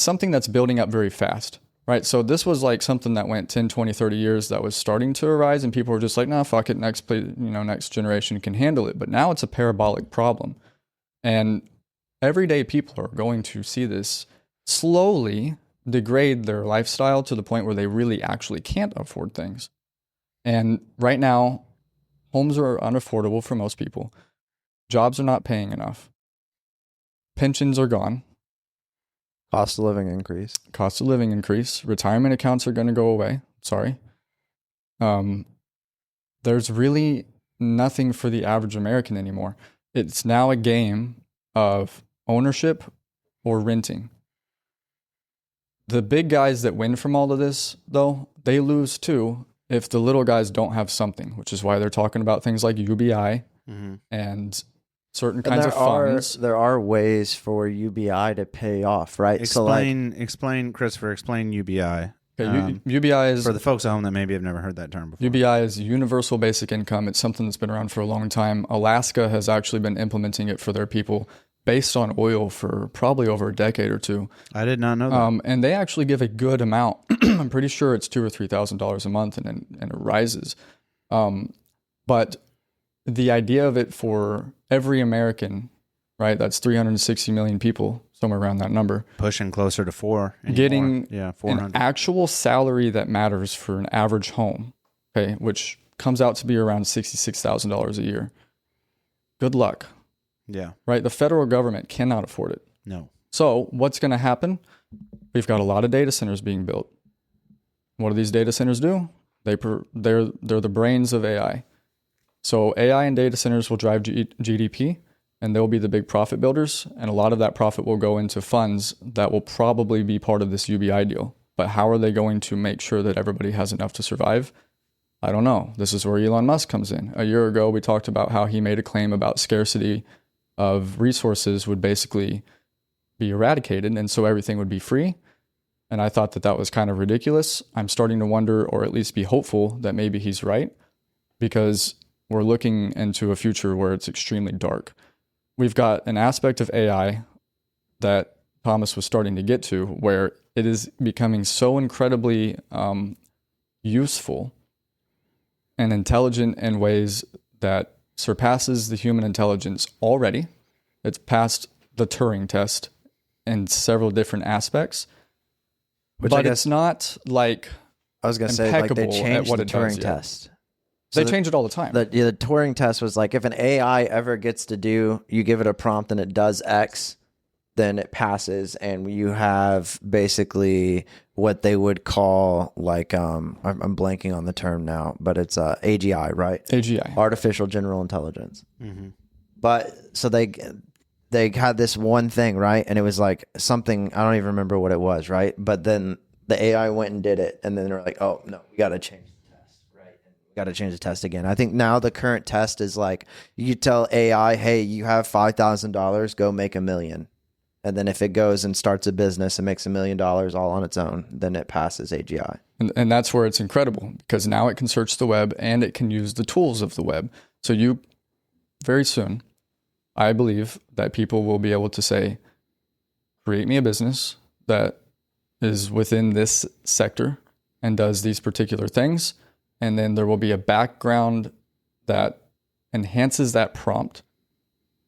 something that's building up very fast. Right. So this was like something that went 10, 20, 30 years that was starting to arise, and people were just like, nah, fuck it. Next generation can handle it. But now it's a parabolic problem. And everyday people are going to see this slowly degrade their lifestyle to the point where they really actually can't afford things. And right now, homes are unaffordable for most people. Jobs are not paying enough. Pensions are gone. Cost of living increase. Retirement accounts are going to go away. Sorry. There's really nothing for the average American anymore. It's now a game of ownership or renting. The big guys that win from all of this, though, they lose too if the little guys don't have something, which is why they're talking about things like UBI and certain kinds of funds. There are ways for UBI to pay off, right? Explain, Christopher, explain UBI. Okay, UBI is... For the folks at home that maybe have never heard that term before. UBI is Universal Basic Income. It's something that's been around for a long time. Alaska has actually been implementing it for their people based on oil for probably over a decade or two. I did not know that. And they actually give a good amount. I'm pretty sure it's $2,000 or $3,000 a month, and it rises. But the idea of it for every American, right? That's 360 million people. somewhere around that number. Pushing closer to 4. anymore. Getting 400. an actual salary that matters for an average home, okay, which comes out to be around $66,000 a year. Good luck. Yeah. Right? The federal government cannot afford it. No. So what's going to happen? We've got a lot of data centers being built. What do these data centers do? They're the brains of AI. So AI and data centers will drive GDP, and they'll be the big profit builders. And a lot of that profit will go into funds that will probably be part of this UBI deal. But how are they going to make sure that everybody has enough to survive? I don't know. This is where Elon Musk comes in. A year ago, we talked about how he made a claim about scarcity of resources would basically be eradicated, and so everything would be free. And I thought that was kind of ridiculous. I'm starting to wonder, or at least be hopeful, that maybe he's right, because we're looking into a future where it's extremely dark. We've got an aspect of AI that Thomas was starting to get to, where it is becoming so incredibly useful and intelligent in ways that surpasses the human intelligence already. It's passed the Turing test in several different aspects. But it's not like I was going to say, like, they changed the Turing test. They change it all the time. The Turing test was like, if an AI ever gets to you give it a prompt and it does X, then it passes, and you have basically what they would call, like, I'm blanking on the term now, but it's AGI, right? AGI. Artificial General Intelligence. Mm-hmm. But so they had this one thing, right? And it was like something, I don't even remember what it was, right? But then the AI went and did it, and then they're like, oh, no, we got to change the test, right? We got to change the test again. I think now the current test is like, you tell AI, hey, you have $5,000, go make $1 million. And then if it goes and starts a business and makes $1 million all on its own, then it passes AGI. And that's where it's incredible, because now it can search the web and it can use the tools of the web. So very soon, I believe that people will be able to say, create me a business that is within this sector and does these particular things. And then there will be a background that enhances that prompt,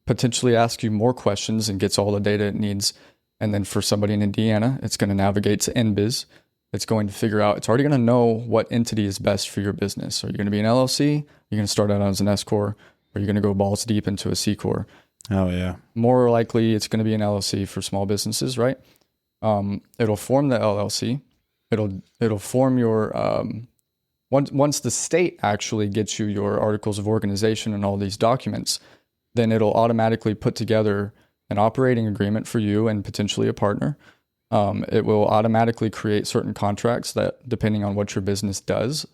potentially ask you more questions and gets all the data it needs. And then for somebody in Indiana, it's going to navigate to NBIS. It's going to figure out, it's already going to know what entity is best for your business. Are you going to be an LLC? You're going to start out as an S Corp? Or are you going to go balls deep into a C Corp? Oh, yeah. More likely, it's going to be an LLC for small businesses, right? It'll form the LLC. It'll form your, once the state actually gets you your articles of organization and all these documents, then it'll automatically put together an operating agreement for you and potentially a partner. It will automatically create certain contracts that, depending on what your business does,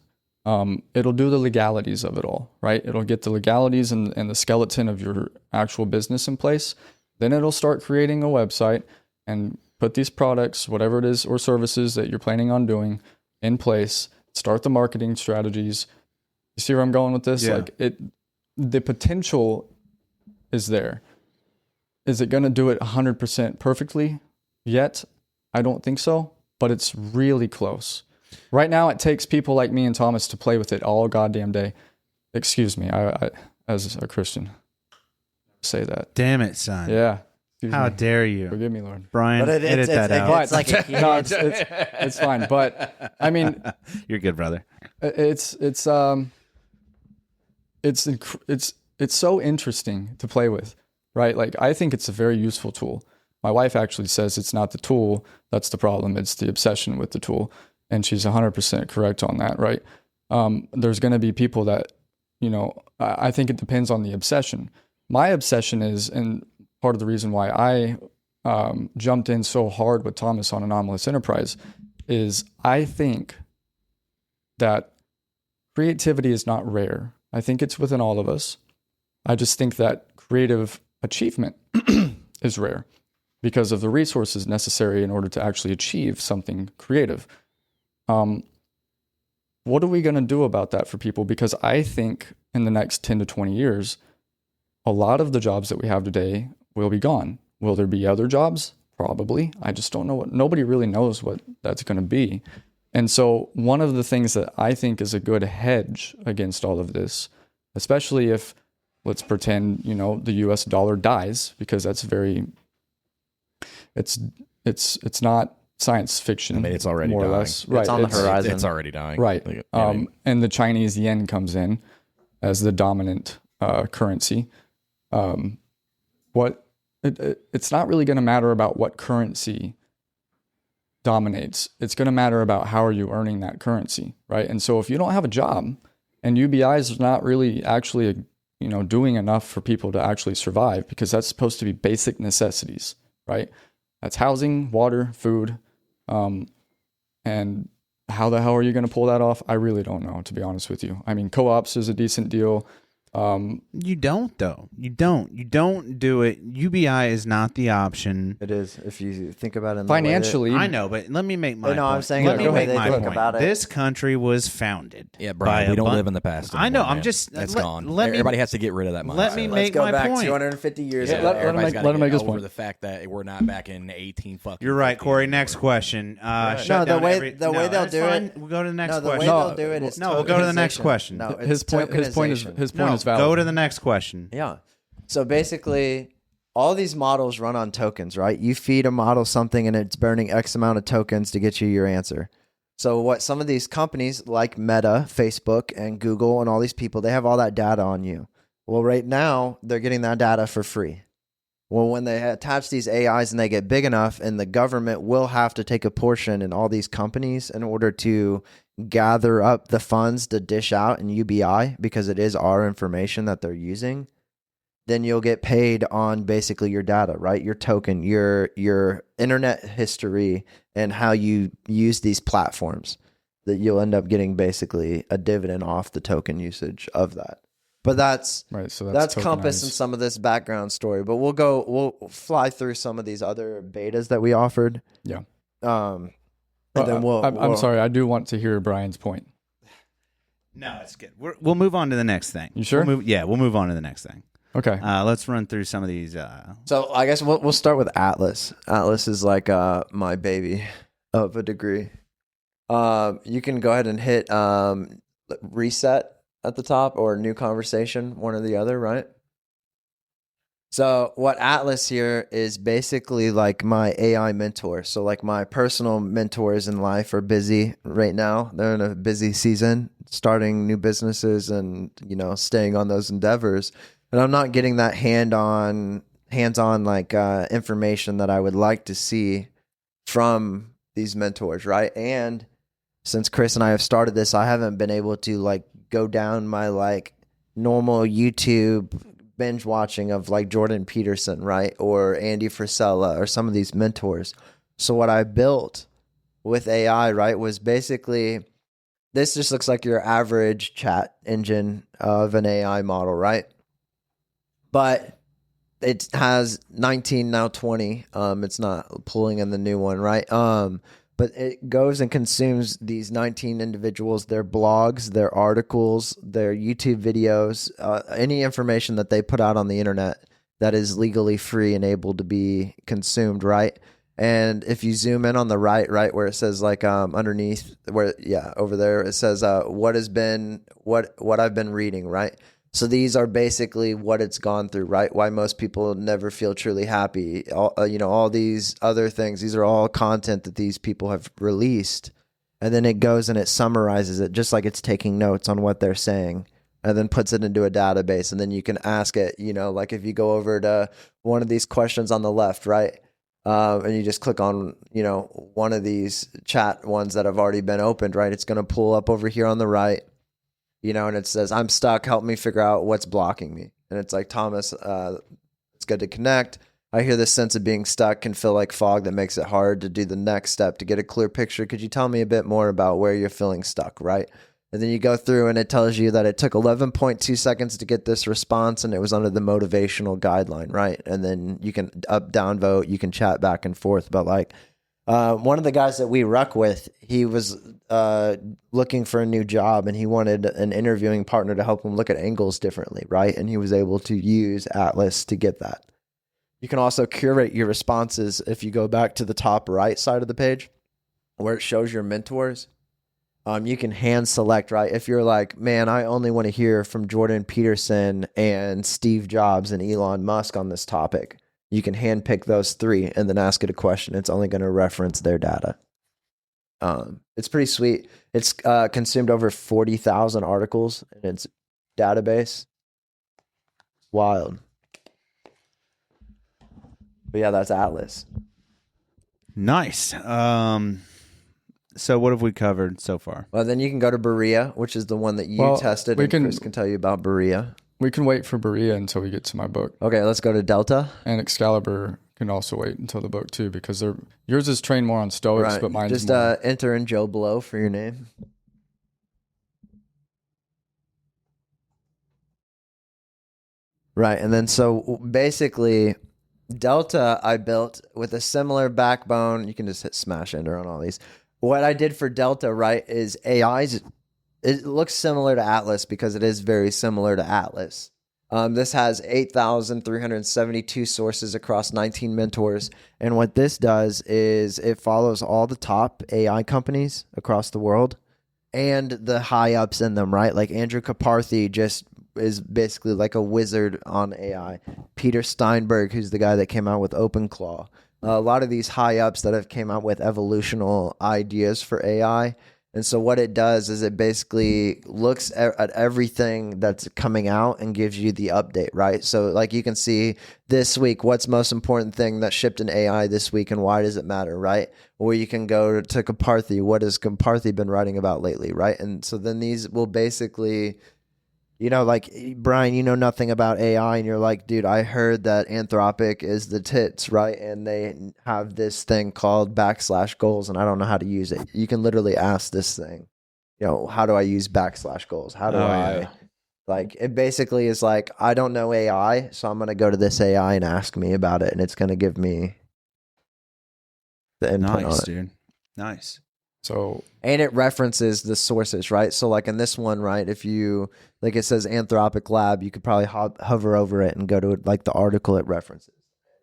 it'll do the legalities of it all, right? It'll get the legalities and the skeleton of your actual business in place. Then it'll start creating a website and put these products, whatever it is, or services that you're planning on doing in place, start the marketing strategies. You see where I'm going with this? Yeah. Like the potential is there. Is it going to do it 100% perfectly yet? I don't think so, but it's really close. Right now, it takes people like me and Thomas to play with it all goddamn day. Excuse me, I as a Christian, say that. Damn it, son. Yeah. How dare you? Forgive me, Lord. Brian, edit that out. It's like it's fine. But I mean, you're good, brother. It's so interesting to play with, right? Like, I think it's a very useful tool. My wife actually says it's not the tool that's the problem, it's the obsession with the tool. And she's 100% correct on that, right? There's going to be people that, I think it depends on the obsession. My obsession is, and part of the reason why I jumped in so hard with Thomas on Anomalous Enterprise, is I think that creativity is not rare. I think it's within all of us. I just think that creative achievement is rare because of the resources necessary in order to actually achieve something creative. What are we going to do about that for people? Because I think in the next 10 to 20 years, a lot of the jobs that we have today will be gone. Will there be other jobs? Probably. I just don't know nobody really knows what that's going to be. And so one of the things that I think is a good hedge against all of this, especially if, let's pretend, the US dollar dies, because that's very, it's not science fiction. I mean, it's already more dying. or less. Right. It's on the horizon. It's already dying. Right. And the Chinese yen comes in as the dominant currency. It's not really going to matter about what currency dominates. It's going to matter about how are you earning that currency, right? And so if you don't have a job and UBI is not really actually, doing enough for people to actually survive, because that's supposed to be basic necessities, right? That's housing, water, food, and how the hell are you going to pull that off? I really don't know, to be honest with you. I mean, co-ops is a decent deal. You don't though. You don't do it. UBI is not the option. It is if you think about it financially. I know, but let me make my point. I'm saying let me the way make they my think point. about it. This country was founded. Yeah, Brian, we don't live in the past anymore, I know. man. I'm just that's let, gone. Let me, Everybody has to get rid of that mindset. Let me Let's make go my back point. 250 years Yeah, ago. everybody's let him make his over point. the fact that we're not back in 18 fucking. You're right, 50 Corey. anymore. Next question. Shut No, down the way every- they'll that's do fine. it. We'll go to the next No, the question. way they'll do it is we'll go to the next tokenization. question. No, it's His point is tokenization. valid. Go to the next question. Yeah. So basically, all these models run on tokens, right? You feed a model something and it's burning X amount of tokens to get you your answer. So what some of these companies like Meta, Facebook, and Google and all these people, they have all that data on you. Well, right now, they're getting that data for free. Well, when they attach these AIs and they get big enough, and the government will have to take a portion in all these companies in order to gather up the funds to dish out in UBI, because it is our information that they're using, then you'll get paid on basically your data, right? Your token, your internet history, and how you use these platforms. That you'll end up getting basically a dividend off the token usage of that. But that's right. So that's Compass and some of this background story. But we'll fly through some of these other betas that we offered. Yeah. And then I'm sorry. I do want to hear Brian's point. No, it's good. We'll move on to the next thing. You sure? We'll move on to the next thing. Okay. Let's run through some of these. So I guess we'll start with Atlas. Atlas is like my baby of a degree. You can go ahead and hit reset at the top or new conversation, one or the other, right? So what Atlas here is basically like my AI mentor. So like my personal mentors in life are busy right now. They're in a busy season, starting new businesses and, staying on those endeavors. And I'm not getting that hands-on like information that I would like to see from these mentors, right? And since Chris and I have started this, I haven't been able to like go down my like normal YouTube binge watching of like Jordan Peterson, right? Or Andy Frisella or some of these mentors. So what I built with AI, right, was basically, this just looks like your average chat engine of an AI model, right? But it has 19, now 20. It's not pulling in the new one, right? But it goes and consumes these 19 individuals, their blogs, their articles, their YouTube videos, any information that they put out on the internet that is legally free and able to be consumed, right? And if you zoom in on the right where it says like underneath, over there it says what I've been reading, right? So these are basically what it's gone through, right? Why most people never feel truly happy. All these other things. These are all content that these people have released. And then it goes and it summarizes it just like it's taking notes on what they're saying and then puts it into a database. And then you can ask it, like if you go over to one of these questions on the left, right? And you just click on, one of these chat ones that have already been opened, right? It's going to pull up over here on the right. And it says, I'm stuck. Help me figure out what's blocking me. And it's like, Thomas, it's good to connect. I hear this sense of being stuck can feel like fog that makes it hard to do the next step to get a clear picture. Could you tell me a bit more about where you're feeling stuck, right? And then you go through and it tells you that it took 11.2 seconds to get this response and it was under the motivational guideline, right? And then you can up, down vote. You can chat back and forth. But like one of the guys that we ruck with, he was looking for a new job and he wanted an interviewing partner to help him look at angles differently, right? And he was able to use Atlas to get that. You can also curate your responses if you go back to the top right side of the page where it shows your mentors. You can hand select, right? If you're like, man, I only want to hear from Jordan Peterson and Steve Jobs and Elon Musk on this topic, You can handpick those 3 and then ask it a question. It's only going to reference their data. It's pretty sweet. It's consumed over 40,000 articles in its database. Wild. But yeah, that's Atlas. Nice. So what have we covered so far? Well, then you can go to Berea, which is the one that you tested, and Chris can tell you about Berea. We can wait for Berea until we get to my book. Okay, let's go to Delta. And Excalibur can also wait until the book too, because yours is trained more on Stoics, but mine's just more... enter in Joe below for your name. Right, and then so basically... Delta I built with a similar backbone. You can just hit smash enter on all these. What I did for Delta, right, is AIs. It looks similar to Atlas because it is very similar to Atlas. This has 8,372 sources across 19 mentors. And what this does is it follows all the top AI companies across the world and the high ups in them, right? Like Andrew Karpathy just is basically like a wizard on AI. Peter Steinberg, who's the guy that came out with OpenClaw. A lot of these high ups that have came out with evolutional ideas for AI. And so what it does is it basically looks at everything that's coming out and gives you the update, right? So like you can see this week, what's most important thing that shipped in AI this week and why does it matter, right? Or you can go to Karpathy. What has Karpathy been writing about lately, right? And so then these will basically... You know, like, Brian, you know nothing about AI, and you're like, dude, I heard that Anthropic is the tits, right? And they have this thing called /goals, and I don't know how to use it. You can literally ask this thing, you know, how do I use /goals? How do I, like, it basically is like, I don't know AI, so I'm going to go to this AI and ask me about it, and it's going to give me the input on it. Dude. Nice. So, and it references the sources, right? So like in this one, right, if you, like it says Anthropic Lab, you could probably hover over it and go to like the article it references.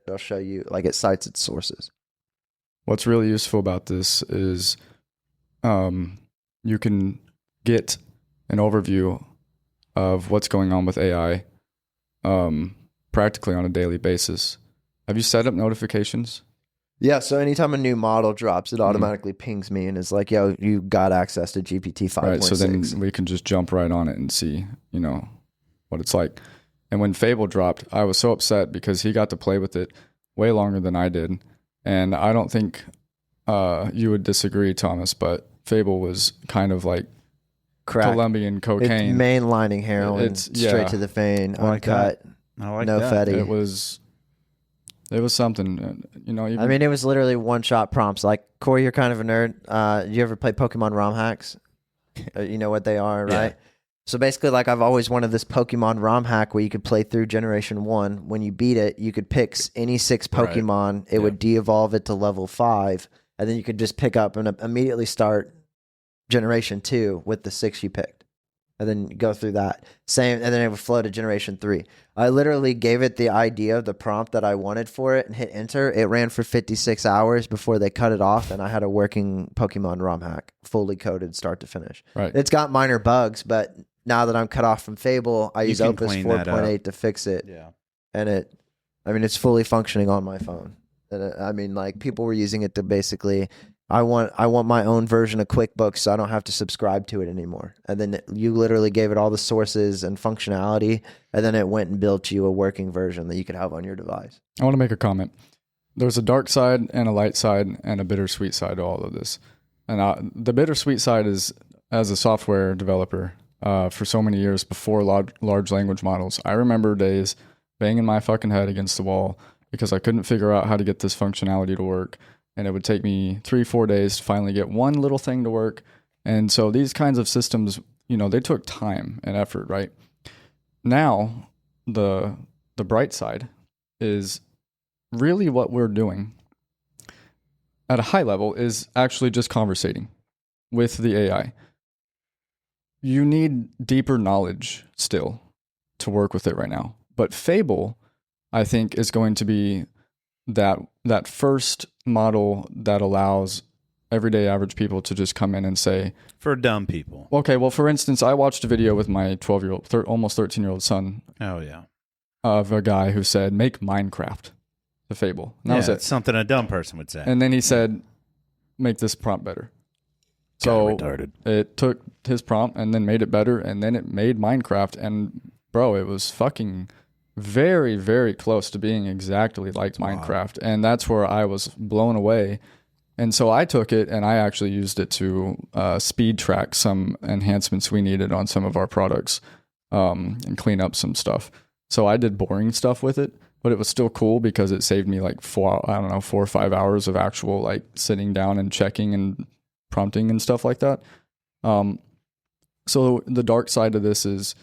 It'll show you, like it cites its sources. What's really useful about this is you can get an overview of what's going on with AI practically on a daily basis. Have you set up notifications? Yeah, so anytime a new model drops, it automatically pings me and is like, yo, you got access to GPT 5.6. Right, so then we can just jump right on it and see, you know, what it's like. And when Fable dropped, I was so upset because he got to play with it way longer than I did. And I don't think you would disagree, Thomas, but Fable was kind of like crack. Colombian cocaine. It's mainlining heroin, straight to the vein, uncut, no fetty. It was something, you know. I mean, it was literally one-shot prompts. Like, Corey, you're kind of a nerd. You ever play Pokemon ROM hacks? You know what they are, right? Yeah. So basically, like, I've always wanted this Pokemon ROM hack where you could play through Generation 1. When you beat it, you could pick any 6 Pokemon. Right. It would de-evolve it to level 5. And then you could just pick up and immediately start Generation 2 with the 6 you picked. And then go through that. Same, and then it would flow to Generation 3. I literally gave it the idea, the prompt that I wanted for it, and hit enter. It ran for 56 hours before they cut it off, and I had a working Pokemon ROM hack, fully coded start to finish. Right. It's got minor bugs, but now that I'm cut off from Fable, I use Opus 4.8 to fix it. Yeah. And it's fully functioning on my phone. And like, people were using it to basically... I want my own version of QuickBooks so I don't have to subscribe to it anymore. And then you literally gave it all the sources and functionality, and then it went and built you a working version that you could have on your device. I want to make a comment. There's a dark side and a light side and a bittersweet side to all of this. And the bittersweet side is, as a software developer for so many years before large language models, I remember days banging my fucking head against the wall because I couldn't figure out how to get this functionality to work. And it would take me 3-4 days to finally get one little thing to work. And so these kinds of systems, you know, they took time and effort, right? Now, the bright side is really what we're doing at a high level is actually just conversating with the AI. You need deeper knowledge still to work with it right now. But Fable, I think, is going to be that first model that allows everyday average people to just come in and say... For dumb people. Okay, well, for instance, I watched a video with my 12-year-old, almost 13-year-old son. Oh, yeah. Of a guy who said, make Minecraft. to Fable. And that was it. Something a dumb person would say. And then he said, make this prompt better. So it took his prompt and then made it better, and then it made Minecraft. And bro, it was fucking very, very close to being exactly like Minecraft. And that's where I was blown away. And so I took it and I actually used it to speed track some enhancements we needed on some of our products and clean up some stuff. So I did boring stuff with it, but it was still cool because it saved me like 4 or 5 hours of actual like sitting down and checking and prompting and stuff like that. So the dark side of this is,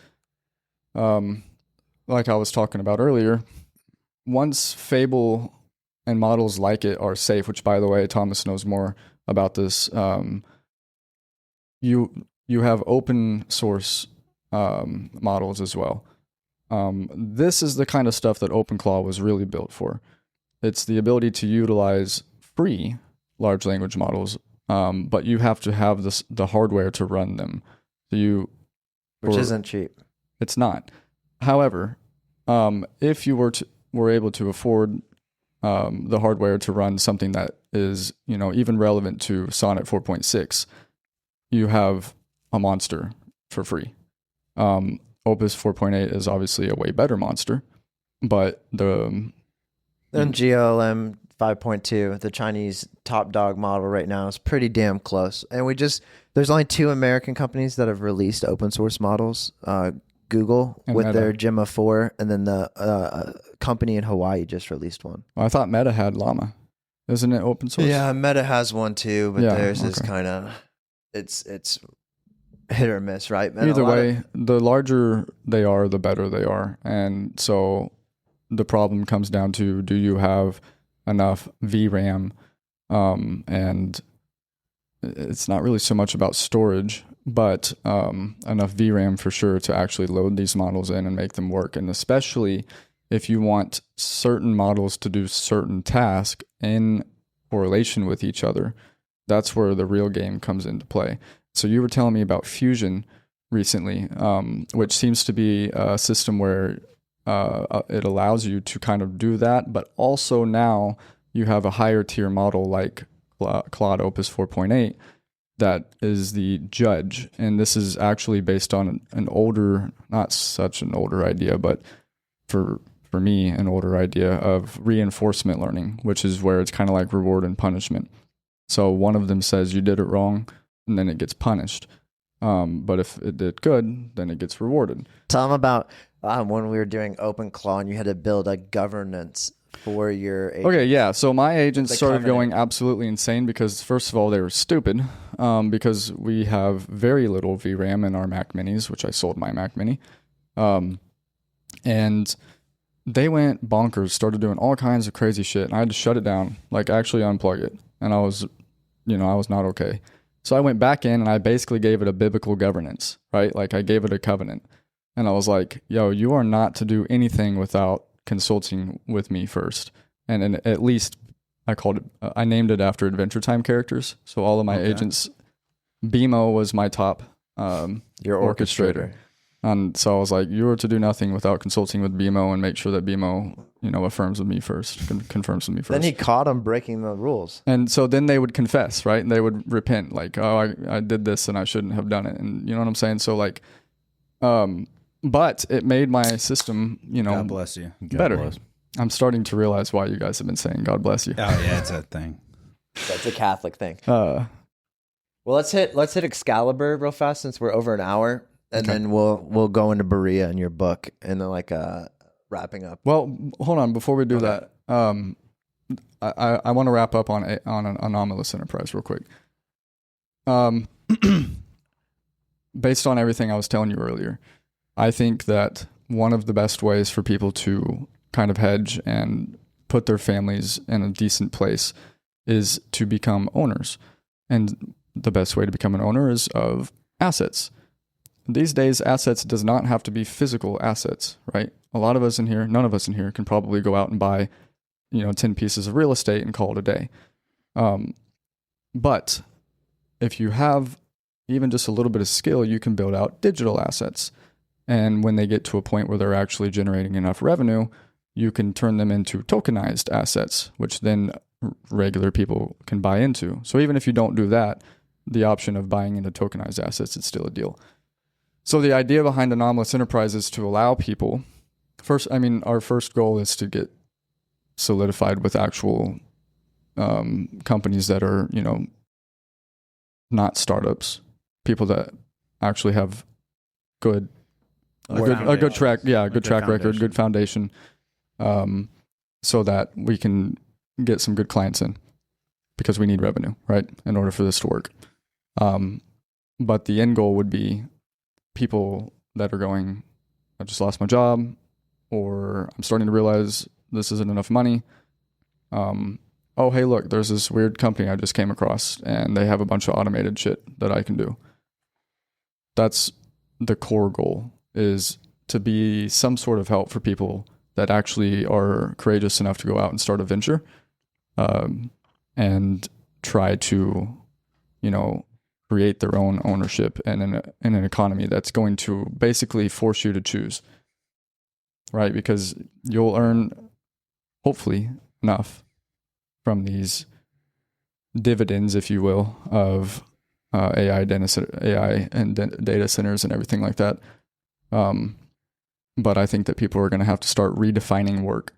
like I was talking about earlier, once Fable and models like it are safe, which by the way, Thomas knows more about this, you have open source models as well. This is the kind of stuff that OpenClaw was really built for. It's the ability to utilize free large language models, but you have to have the hardware to run them. Which isn't cheap. It's not. However, if you were able to afford the hardware to run something that is, even relevant to Sonnet 4.6, you have a monster for free. Opus 4.8 is obviously a way better monster, but then GLM 5.2, the Chinese top dog model right now, is pretty damn close. And there's only 2 American companies that have released open source models. Google and with Meta. Their Gemma 4, and then the company in Hawaii just released one. Well, I thought Meta had Llama. Isn't it open source? Yeah, Meta has one too, but theirs is kind of it's hit or miss, right? And either way, the larger they are, the better they are. And so the problem comes down to, do you have enough VRAM? And it's not really so much about storage, but enough VRAM for sure to actually load these models in and make them work. And especially if you want certain models to do certain tasks in correlation with each other, that's where the real game comes into play. So you were telling me about Fusion recently, which seems to be a system where it allows you to kind of do that, but also now you have a higher tier model like Claude Opus 4.8 that is the judge. And this is actually based on an older, not such an older idea, but for me, an older idea of reinforcement learning, which is where it's kind of like reward and punishment. So one of them says you did it wrong, and then it gets punished. But if it did good, then it gets rewarded. Tell them about when we were doing OpenClaw and you had to build a governance for your agents. Okay, yeah. So my agents started going absolutely insane because, first of all, they were stupid because we have very little VRAM in our Mac Minis, which I sold my Mac Mini. And they went bonkers, started doing all kinds of crazy shit. And I had to shut it down, like actually unplug it. And I was not okay. So I went back in and I basically gave it a biblical governance, right? Like I gave it a covenant. And I was like, yo, you are not to do anything without consulting with me first. And at least I named it after Adventure Time characters. So all of my agents, BMO was my top your orchestrator. And so I was like, you are to do nothing without consulting with BMO and make sure that BMO, affirms with me first, confirms with me first. Then he caught him breaking the rules. And so then they would confess, right? And they would repent, like, oh, I did this and I shouldn't have done it. And you know what I'm saying? So like, but it made my system, God bless you. God better. Bless. I'm starting to realize why you guys have been saying God bless you. Oh yeah, it's that thing. That's a Catholic thing. Well, let's hit Excalibur real fast since we're over an hour. And then we'll go into Berea in your book and then wrapping up. Well, hold on before we do that. I want to wrap up on an Anomalous Enterprise real quick. Based on everything I was telling you earlier, I think that one of the best ways for people to kind of hedge and put their families in a decent place is to become owners. And the best way to become an owner is of assets. These days, assets does not have to be physical assets, right? A lot of us in here, none of us in here can probably go out and buy, 10 pieces of real estate and call it a day. But if you have even just a little bit of skill, you can build out digital assets. And when they get to a point where they're actually generating enough revenue, you can turn them into tokenized assets, which then regular people can buy into. So even if you don't do that, the option of buying into tokenized assets is still a deal. So the idea behind Anomalous Enterprise is to allow people, our first goal is to get solidified with actual companies that are, not startups, people that actually have a good track record, good foundation, so that we can get some good clients in, because we need revenue, right, in order for this to work. But the end goal would be people that are going, I just lost my job, or I'm starting to realize this isn't enough money. Oh, hey, look, there's this weird company I just came across, and they have a bunch of automated shit that I can do. That's the core goal, is to be some sort of help for people that actually are courageous enough to go out and start a venture, and try to, create their own ownership in an economy that's going to basically force you to choose, right? Because you'll earn, hopefully, enough from these dividends, if you will, of AI and data centers and everything like that. But I think that people are going to have to start redefining work.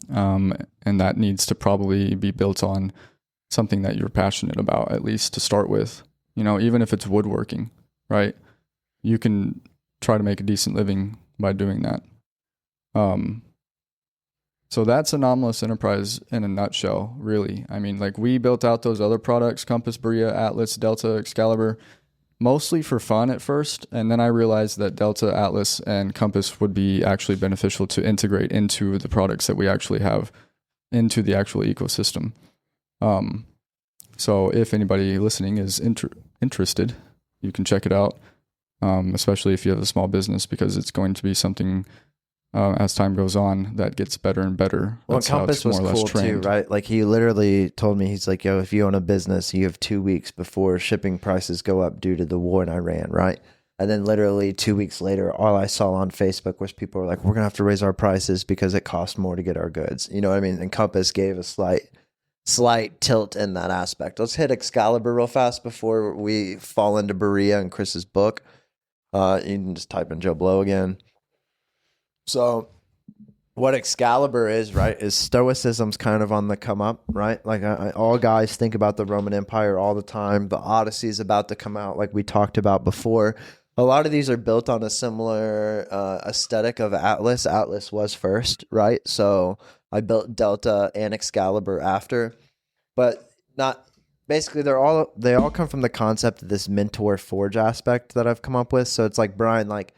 And that needs to probably be built on something that you're passionate about, at least to start with. Even if it's woodworking, right? You can try to make a decent living by doing that. So that's Anomalous Enterprise in a nutshell, really. We built out those other products, Compass, Berea, Atlas, Delta, Excalibur, mostly for fun at first. And then I realized that Delta, Atlas, and Compass would be actually beneficial to integrate into the products that we actually have, into the actual ecosystem. So if anybody listening is interested, you can check it out, especially if you have a small business, because it's going to be something, as time goes on, that gets better and better. Well, Compass was cool too, right? Like, he literally told me, he's like, yo, if you own a business, you have 2 weeks before shipping prices go up due to the war in Iran, right? And then literally 2 weeks later, all I saw on Facebook was people were like, we're going to have to raise our prices because it costs more to get our goods. You know what I mean? And Compass gave a slight tilt in that aspect. Let's hit Excalibur real fast before we fall into Berea and Chris's book. You can just type in Joe Blow again. So what Excalibur is, right, is Stoicism's kind of on the come up, right? Like, all guys think about the Roman Empire all the time. The Odyssey's about to come out, like we talked about before. A lot of these are built on a similar aesthetic of Atlas. Atlas was first, right? So I built Delta and Excalibur after, but not basically. They all come from the concept of this mentor forge aspect that I've come up with. So it's like, Brian, like,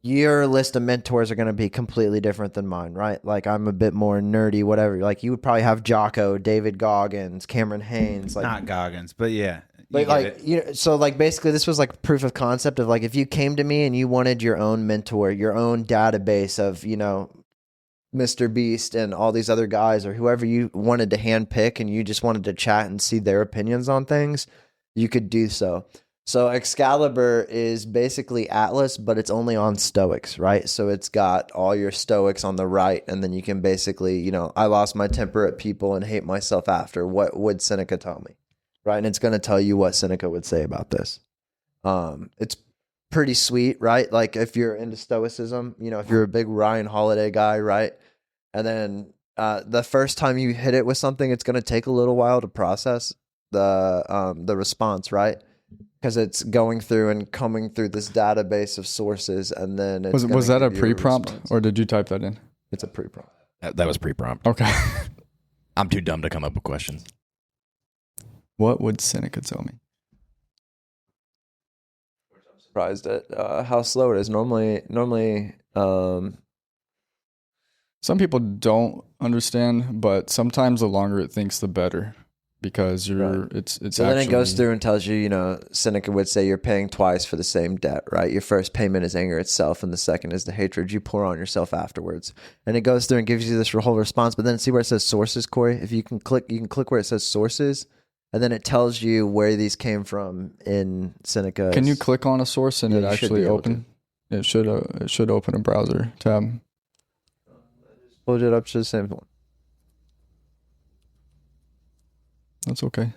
your list of mentors are going to be completely different than mine, right? Like, I'm a bit more nerdy, whatever. Like, you would probably have Jocko, David Goggins, Cameron Haynes. Like, not Goggins, but yeah. But like, so like, basically this was like proof of concept of like, if you came to me and you wanted your own mentor, your own database of, Mr. Beast and all these other guys, or whoever you wanted to handpick, and you just wanted to chat and see their opinions on things, you could do so. So Excalibur is basically Atlas, but it's only on Stoics, right? So it's got all your Stoics on the right, and then you can basically, I lost my temper at people and hate myself after. What would Seneca tell me, right? And it's going to tell you what Seneca would say about this. It's pretty sweet, right? Like, if you're into Stoicism, if you're a big Ryan Holiday guy, right? And then the first time you hit it with something, it's going to take a little while to process the response, right? Because it's going through and coming through this database of sources, and then it's was that a pre-prompt, or did you type that in? It's a pre-prompt. That was pre-prompt. Okay. I'm too dumb to come up with questions. What would Seneca tell me? I'm surprised at how slow it is. Normally. Some people don't understand, but sometimes the longer it thinks, the better. Because it's so then it goes through and tells you, Seneca would say you're paying twice for the same debt, right? Your first payment is anger itself, and the second is the hatred you pour on yourself afterwards. And it goes through and gives you this whole response. But then see where it says sources, Corey? If you can click where it says sources, and then it tells you where these came from in Seneca. Can you click on a source and it actually open? It should open a browser tab. Pulled it up to the same one. That's okay.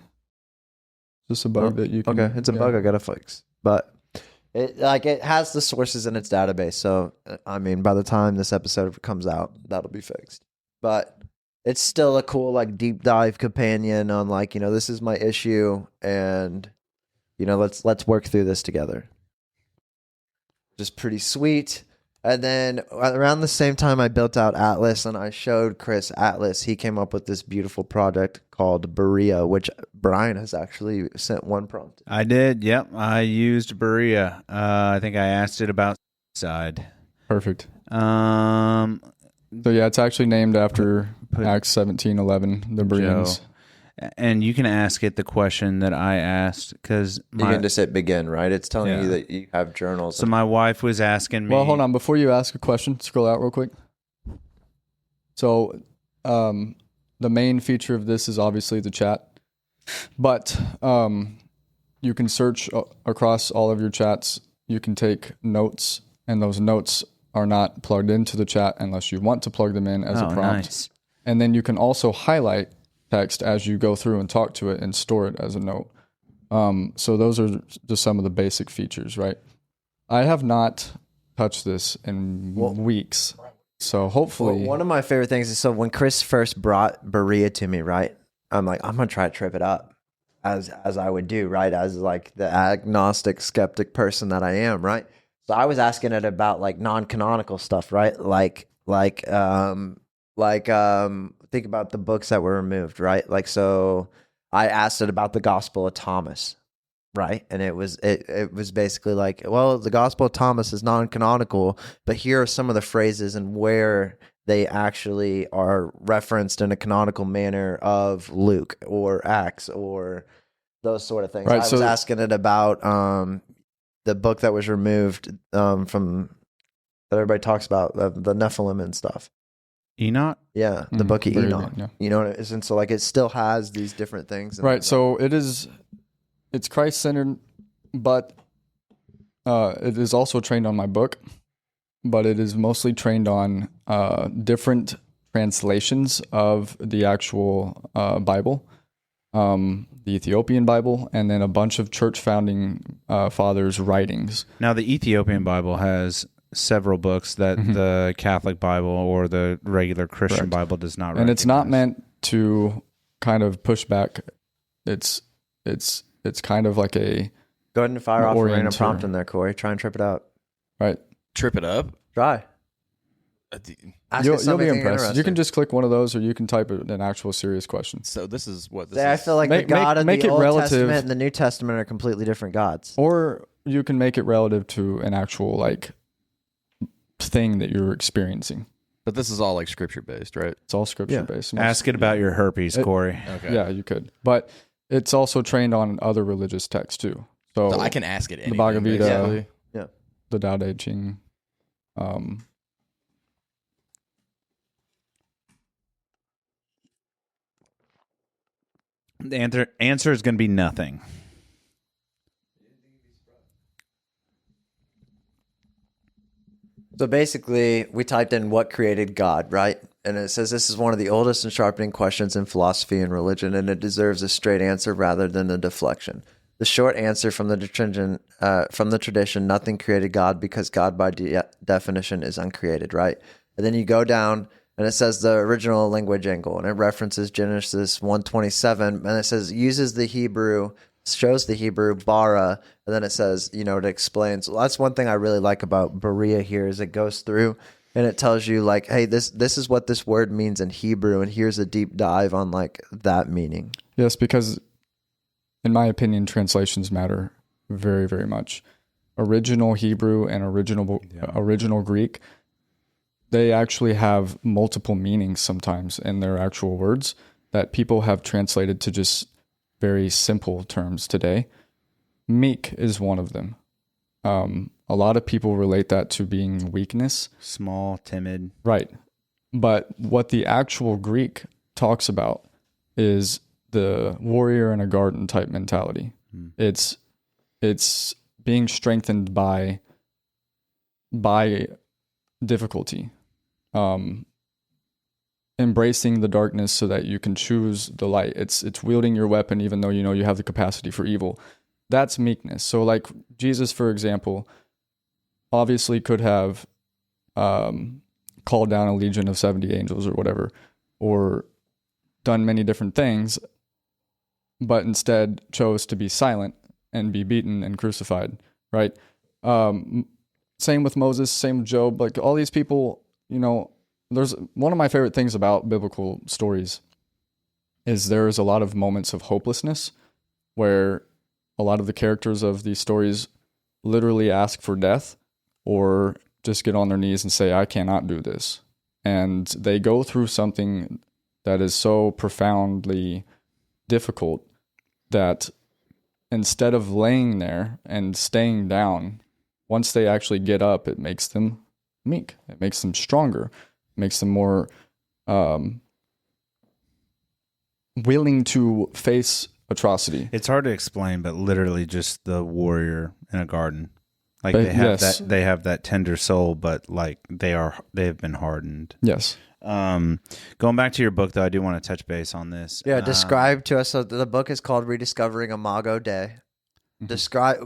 Just a bug that you can... Okay, it's a bug I gotta fix. But it has the sources in its database. So, I mean, by the time this episode comes out, that'll be fixed. But it's still a cool, like, deep dive companion on, like, this is my issue, and, let's work through this together. Just pretty sweet. And then around the same time I built out Atlas and I showed Chris Atlas, he came up with this beautiful project called Berea, which Brian has actually sent one prompt. I did. Yep. I used Berea. I think I asked it about side. Perfect. So yeah, it's actually named after Acts 17:11, the Bereans. And you can ask it the question that I asked because you can just hit begin, right? It's telling you that you have journals. So my wife was asking me. Well, hold on. Before you ask a question, scroll out real quick. So the main feature of this is obviously the chat, but you can search across all of your chats. You can take notes, and those notes are not plugged into the chat unless you want to plug them in as a prompt. Nice. And then you can also highlight text as you go through and talk to it and store it as a note. So those are just some of the basic features, right? I have not touched this in weeks. So hopefully... one of my favorite things is, so when Chris first brought Berea to me, right? I'm like, I'm going to try to trip it up as I would do, right? As like the agnostic, skeptic person that I am, right? So I was asking it about like non-canonical stuff, right? Think about the books that were removed, right? Like, so I asked it about the Gospel of Thomas, right? And it was basically like, well, the Gospel of Thomas is non-canonical, but here are some of the phrases and where they actually are referenced in a canonical manner of Luke or Acts or those sort of things. Right, I was asking it about the book that was removed from that everybody talks about, the Nephilim and stuff. Enoch? Yeah, the book of Enoch. Yeah. You know what it is? And so like it still has these different things. Right, so it's Christ-centered, but it is also trained on my book, but it is mostly trained on different translations of the actual Bible, the Ethiopian Bible, and then a bunch of church founding fathers' writings. Now, the Ethiopian Bible has several books that the Catholic Bible or the regular Christian Bible does not recognize. And it's not meant to kind of push back. It's kind of like a... Go ahead and fire off a random prompt in there, Corey. Try and trip it out. Right. Trip it up? Try. You'll be impressed. You can just click one of those, or you can type an actual serious question. So this is what this is. I feel like the God of the Old Testament and the New Testament are completely different gods. Or you can make it relative to an actual like thing that you're experiencing. But this is all like scripture based, right? It's all scripture based. Ask it about your herpes, Corey. Okay. Yeah, you could. But it's also trained on other religious texts too. So I can ask it anything. The Bhagavad Gita, yeah. The Tao Te Ching. The answer is going to be nothing. So basically, we typed in what created God, right? And it says this is one of the oldest and sharpening questions in philosophy and religion, and it deserves a straight answer rather than a deflection. The short answer from the tradition, nothing created God because God by definition is uncreated, right? And then you go down and it says the original language angle, and it references Genesis 1:27, and it says uses the Hebrew, shows the Hebrew bara, and then it says, it explains. Well, that's one thing I really like about Berea here is it goes through and it tells you like, hey, this is what this word means in Hebrew, and here's a deep dive on like that meaning. Yes, because in my opinion, translations matter very, very much. Original Hebrew and original Greek, they actually have multiple meanings sometimes in their actual words that people have translated to just very simple terms today. Meek is one of them. A lot of people relate that to being weakness. Small, timid. Right. But what the actual Greek talks about is the warrior in a garden type mentality. It's being strengthened by difficulty. embracing the darkness so that you can choose the light. It's wielding your weapon even though you know you have the capacity for evil. That's meekness. So like Jesus, for example, obviously could have called down a legion of 70 angels or whatever, or done many different things, but instead chose to be silent and be beaten and crucified, right? Same with Moses, same with Job. Like all these people, you know, there's one of my favorite things about biblical stories is there's a lot of moments of hopelessness where a lot of the characters of these stories literally ask for death or just get on their knees and say, I cannot do this. And they go through something that is so profoundly difficult that instead of laying there and staying down, once they actually get up, it makes them meek. It makes them stronger. It makes them more willing to face atrocity. It's hard to explain, but literally just the warrior in a garden. Like they have that tender soul, but like they have been hardened. Yes. Going back to your book, though, I do want to touch base on this. Yeah, describe to us. So the book is called Rediscovering Imago Dei. Describe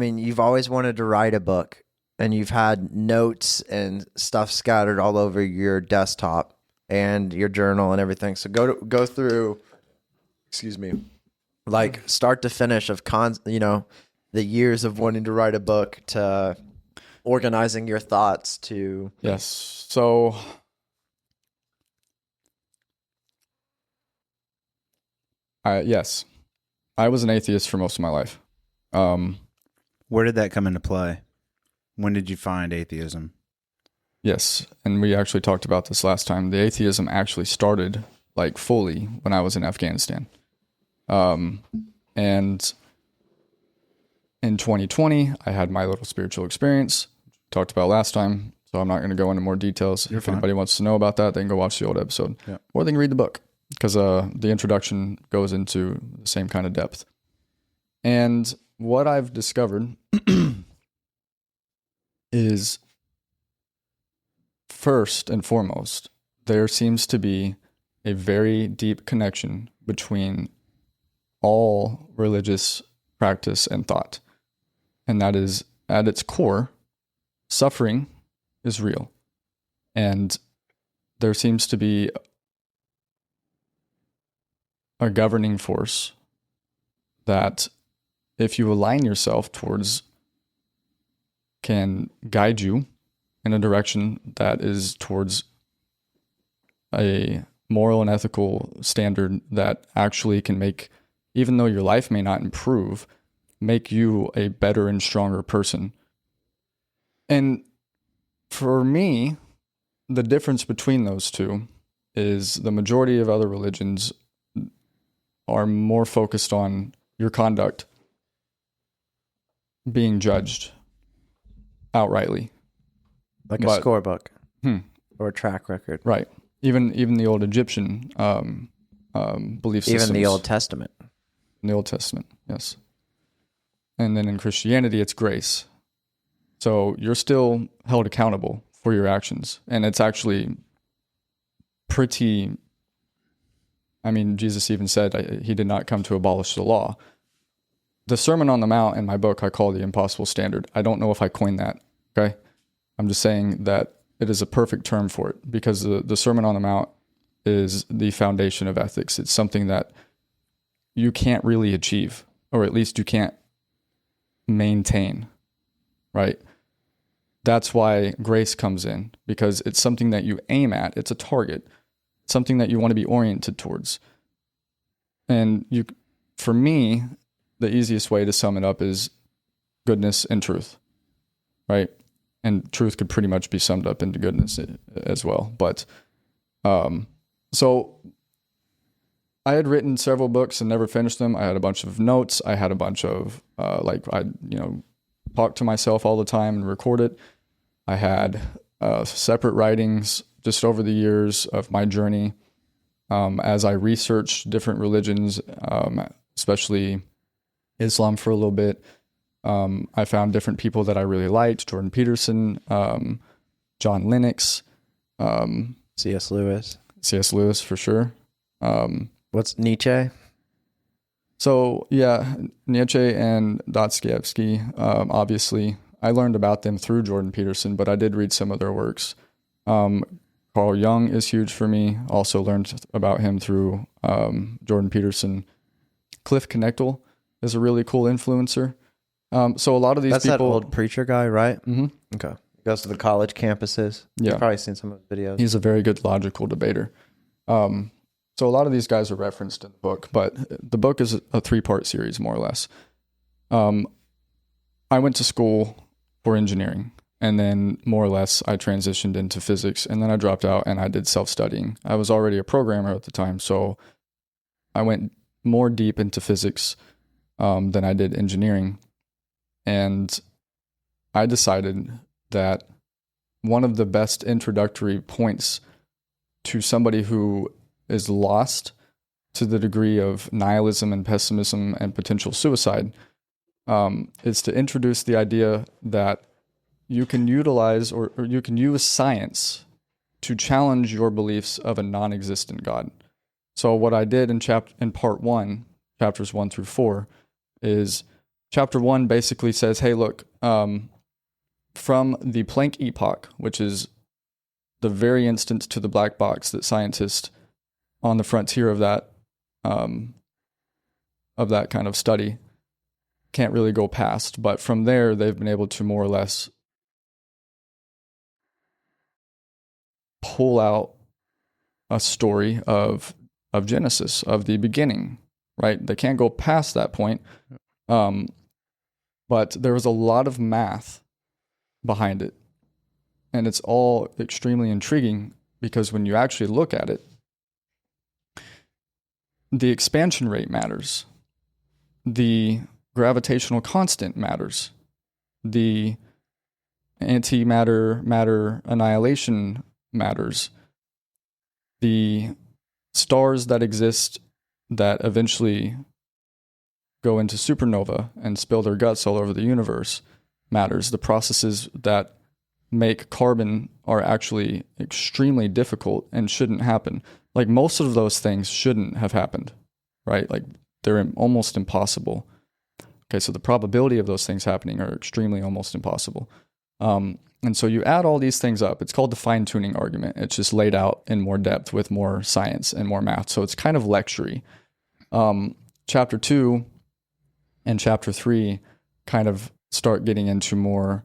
you've always wanted to write a book, and you've had notes and stuff scattered all over your desktop and your journal and everything. So go through, like start to finish of the years of wanting to write a book to organizing your thoughts to. Yes. So yes, I was an atheist for most of my life. Where did that come into play? When did you find atheism? Yes, and we actually talked about this last time. The atheism actually started like fully when I was in Afghanistan. And in 2020, I had my little spiritual experience, talked about last time, so I'm not going to go into more details. If anybody wants to know about that, they can go watch the old episode. Yeah. Or they can read the book, because the introduction goes into the same kind of depth. And what I've discovered is, first and foremost, there seems to be a very deep connection between all religious practice and thought. And that is, at its core, suffering is real. And there seems to be a governing force that, if you align yourself towards, can guide you in a direction that is towards a moral and ethical standard that actually can make, even though your life may not improve, make you a better and stronger person. And for me, the difference between those two is the majority of other religions are more focused on your conduct being judged outrightly. Like a scorebook or a track record. Right. Even the old Egyptian belief systems. Even the Old Testament. In the Old Testament, yes. And then in Christianity, it's grace. So you're still held accountable for your actions. And it's actually pretty... Jesus even said he did not come to abolish the law. The Sermon on the Mount in my book I call the impossible standard. I don't know if I coined that, okay? I'm just saying that it is a perfect term for it, because the Sermon on the Mount is the foundation of ethics. It's something that you can't really achieve, or at least you can't maintain, right? That's why grace comes in, because it's something that you aim at. It's a target. It's something that you want to be oriented towards. And for me, the easiest way to sum it up is goodness and truth, right? And truth could pretty much be summed up into goodness as well. But so I had written several books and never finished them. I had a bunch of notes. I had a bunch of talk to myself all the time and record it. I had separate writings just over the years of my journey as I researched different religions, especially Islam for a little bit. I found different people that I really liked: Jordan Peterson, John Lennox. C.S. Lewis. C.S. Lewis for sure. What's Nietzsche? So yeah, Nietzsche and Dostoevsky, obviously, I learned about them through Jordan Peterson, but I did read some of their works. Carl Jung is huge for me. Also learned about him through Jordan Peterson. Cliff Knechtel is a really cool influencer. So a lot of these That's people... that old preacher guy, right? Mm-hmm. Okay. He goes to the college campuses. Yeah. You've probably seen some of his videos. He's a very good logical debater. So a lot of these guys are referenced in the book, but the book is a 3-part series, more or less. I went to school for engineering, and then more or less I transitioned into physics, and then I dropped out and I did self-studying. I was already a programmer at the time, so I went more deep into physics than I did engineering. And I decided that one of the best introductory points to somebody who is lost to the degree of nihilism and pessimism and potential suicide is to introduce the idea that you can utilize or you can use science to challenge your beliefs of a non-existent God. So what I did in part 1, chapters 1 through 4, is chapter 1 basically says, hey, look, from the Planck epoch, which is the very instant to the black box that scientists on the frontier of that kind of study can't really go past. But from there, they've been able to more or less pull out a story of Genesis, of the beginning, right? They can't go past that point. But there was a lot of math behind it. And it's all extremely intriguing because when you actually look at it, the expansion rate matters. The gravitational constant matters. The antimatter annihilation matters. The stars that exist that eventually go into supernova and spill their guts all over the universe matters. The processes that make carbon are actually extremely difficult and shouldn't happen. Like most of those things shouldn't have happened, right? Like they're almost impossible. Okay, so the probability of those things happening are extremely almost impossible. And so you add all these things up. It's called the fine-tuning argument. It's just laid out in more depth with more science and more math. So it's kind of lecture-y. Chapter 2 and chapter 3 kind of start getting into more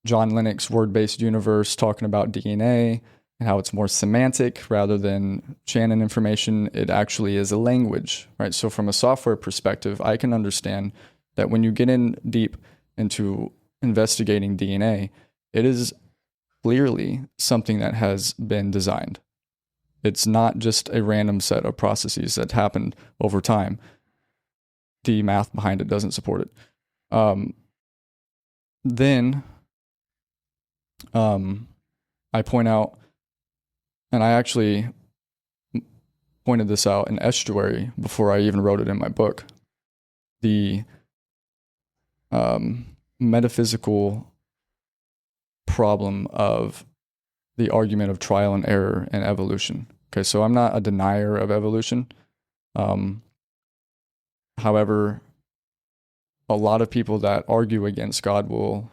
John Lennox word-based universe, talking about DNA and how it's more semantic rather than Shannon information. It actually is a language, right? So from a software perspective, I can understand that when you get in deep into investigating DNA, it is clearly something that has been designed. It's not just a random set of processes that happened over time. The math behind it doesn't support it. Then I point out, and I actually pointed this out in Estuary before I even wrote it in my book, the metaphysical problem of the argument of trial and error and evolution. Okay, so I'm not a denier of evolution. However, a lot of people that argue against God will,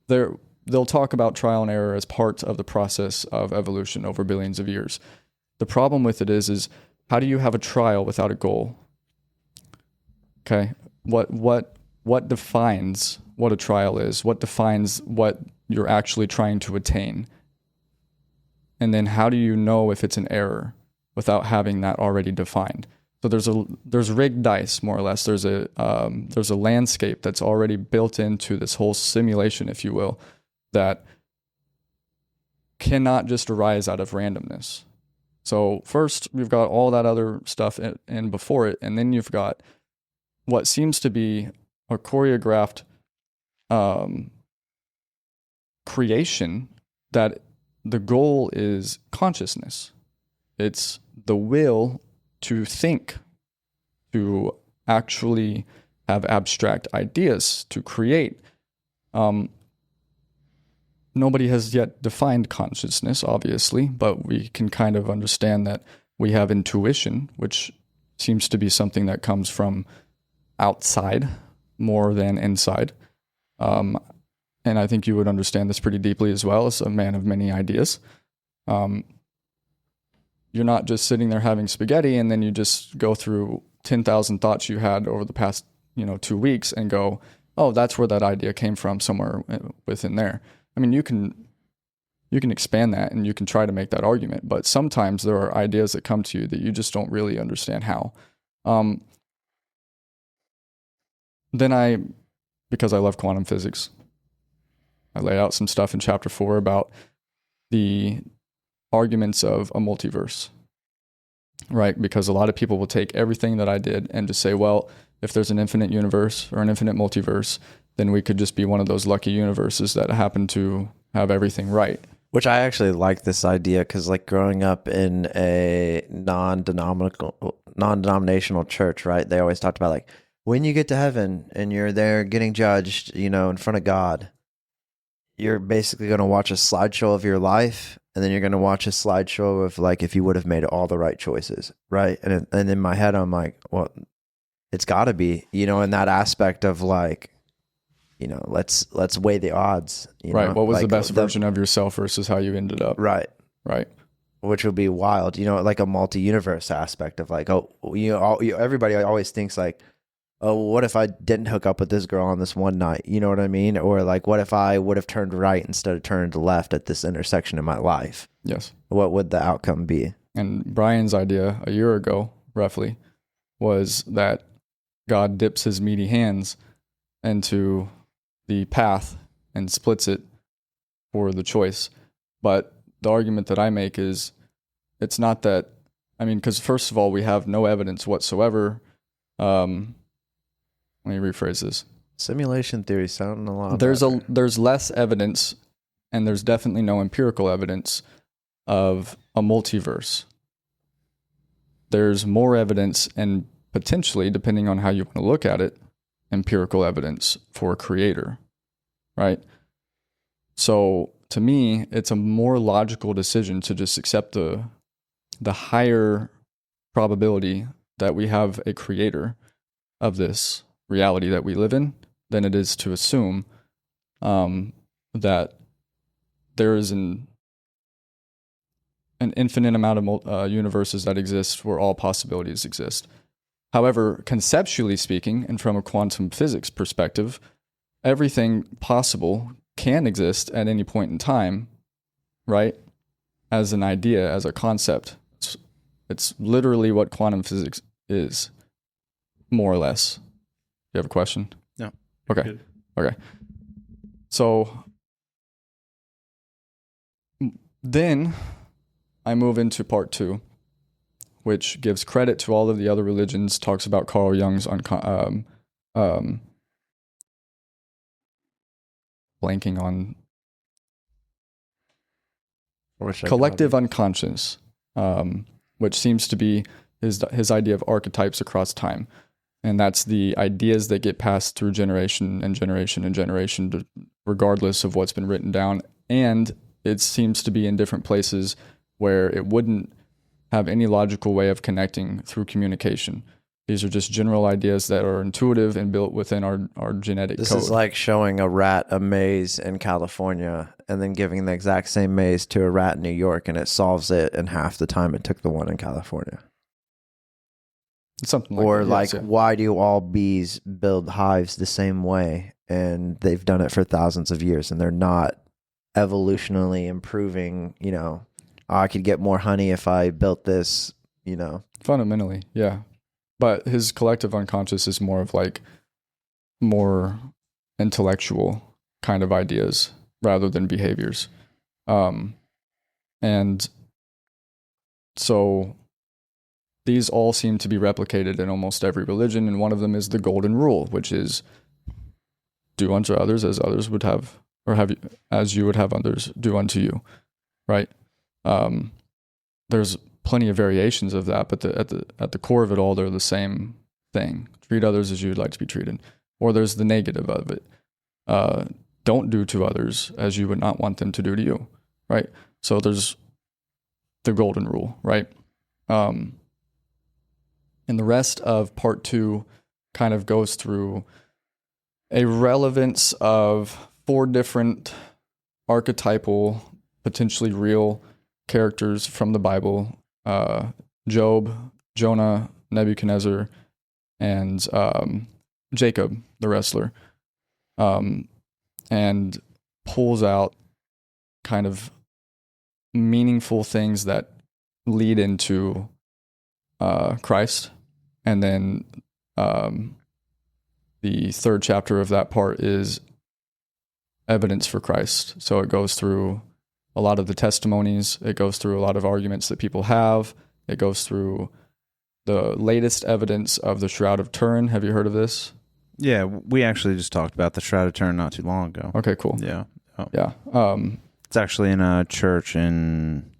they'll talk about trial and error as part of the process of evolution over billions of years. The problem with it is how do you have a trial without a goal? Okay, what defines what a trial is? What defines what you're actually trying to attain? And then how do you know if it's an error without having that already defined? So there's rigged dice, more or less. There's a landscape that's already built into this whole simulation, if you will, that cannot just arise out of randomness. So first, we've got all that other stuff in before it, and then you've got what seems to be a choreographed creation that the goal is consciousness. It's the will to think, to actually have abstract ideas, to create. nobody has yet defined consciousness, obviously, but we can kind of understand that we have intuition, which seems to be something that comes from outside more than inside. And I think you would understand this pretty deeply as well as a man of many ideas. You're not just sitting there having spaghetti and then you just go through 10,000 thoughts you had over the past 2 weeks and go, oh, that's where that idea came from, somewhere within there. I mean, you can expand that and you can try to make that argument, but sometimes there are ideas that come to you that you just don't really understand how. Then because I love quantum physics, I laid out some stuff in chapter 4 about the arguments of a multiverse, right? Because a lot of people will take everything that I did and just say, well, if there's an infinite universe or an infinite multiverse, then we could just be one of those lucky universes that happen to have everything right. Which I actually like this idea because, like, growing up in a non-denominational church, right? They always talked about, like, when you get to heaven and you're there getting judged, in front of God, you're basically going to watch a slideshow of your life, and then you're going to watch a slideshow of, like, if you would have made all the right choices, right? And in my head, I'm like, well, it's got to be, in that aspect of, like, let's weigh the odds. Right. What was the best version of yourself versus how you ended up? Right. Right. Which would be wild, like a multi-universe aspect of, like, everybody always thinks, like, oh, what if I didn't hook up with this girl on this one night? You know what I mean? Or, like, what if I would have turned right instead of turned left at this intersection in my life? Yes. What would the outcome be? And Brian's idea a year ago, roughly, was that God dips his meaty hands into the path and splits it for the choice. But the argument that I make is it's not that, because first of all, we have no evidence whatsoever. Let me rephrase this. Simulation theory sounding a lot There's less evidence, and there's definitely no empirical evidence of a multiverse. There's more evidence, and potentially, depending on how you want to look at it, empirical evidence for a creator, right? So to me, it's a more logical decision to just accept the higher probability that we have a creator of this reality that we live in than it is to assume that there is an infinite amount of universes that exist where all possibilities exist. However, conceptually speaking, and from a quantum physics perspective, everything possible can exist at any point in time, right? As an idea, as a concept. It's literally what quantum physics is, more or less. You have a question? No. Okay. Good. Okay. So then I move into part 2, which gives credit to all of the other religions, talks about Carl Jung's blanking on collective unconscious, which seems to be his idea of archetypes across time. And that's the ideas that get passed through generation and generation and generation, regardless of what's been written down. And it seems to be in different places where it wouldn't have any logical way of connecting through communication. These are just general ideas that are intuitive and built within our genetic code. This is like showing a rat a maze in California and then giving the exact same maze to a rat in New York, and it solves it in half the time it took the one in California. Something like or that. Like, yes, yeah. Why do all bees build hives the same way? And they've done it for thousands of years, and they're not evolutionally improving, I could get more honey if I built this, Fundamentally, yeah. But his collective unconscious is more of like more intellectual kind of ideas rather than behaviors. And so these all seem to be replicated in almost every religion, and one of them is the golden rule, which is do unto others as others would have, or have you, as you would have others do unto you, right? There's plenty of variations of that, but at the core of it all, they're the same thing. Treat others as you would like to be treated. Or there's the negative of it. don't do to others as you would not want them to do to you, right? So there's the golden rule, right? And the rest of part 2 kind of goes through a relevance of 4 different archetypal, potentially real characters from the Bible: Job, Jonah, Nebuchadnezzar, and Jacob, the wrestler, and pulls out kind of meaningful things that lead into Christ. And then the 3rd chapter of that part is evidence for Christ. So it goes through a lot of the testimonies. It goes through a lot of arguments that people have. It goes through the latest evidence of the Shroud of Turin. Have you heard of this? Yeah, we actually just talked about the Shroud of Turin not too long ago. Okay, cool. Yeah. Oh. Yeah. It's actually in a church in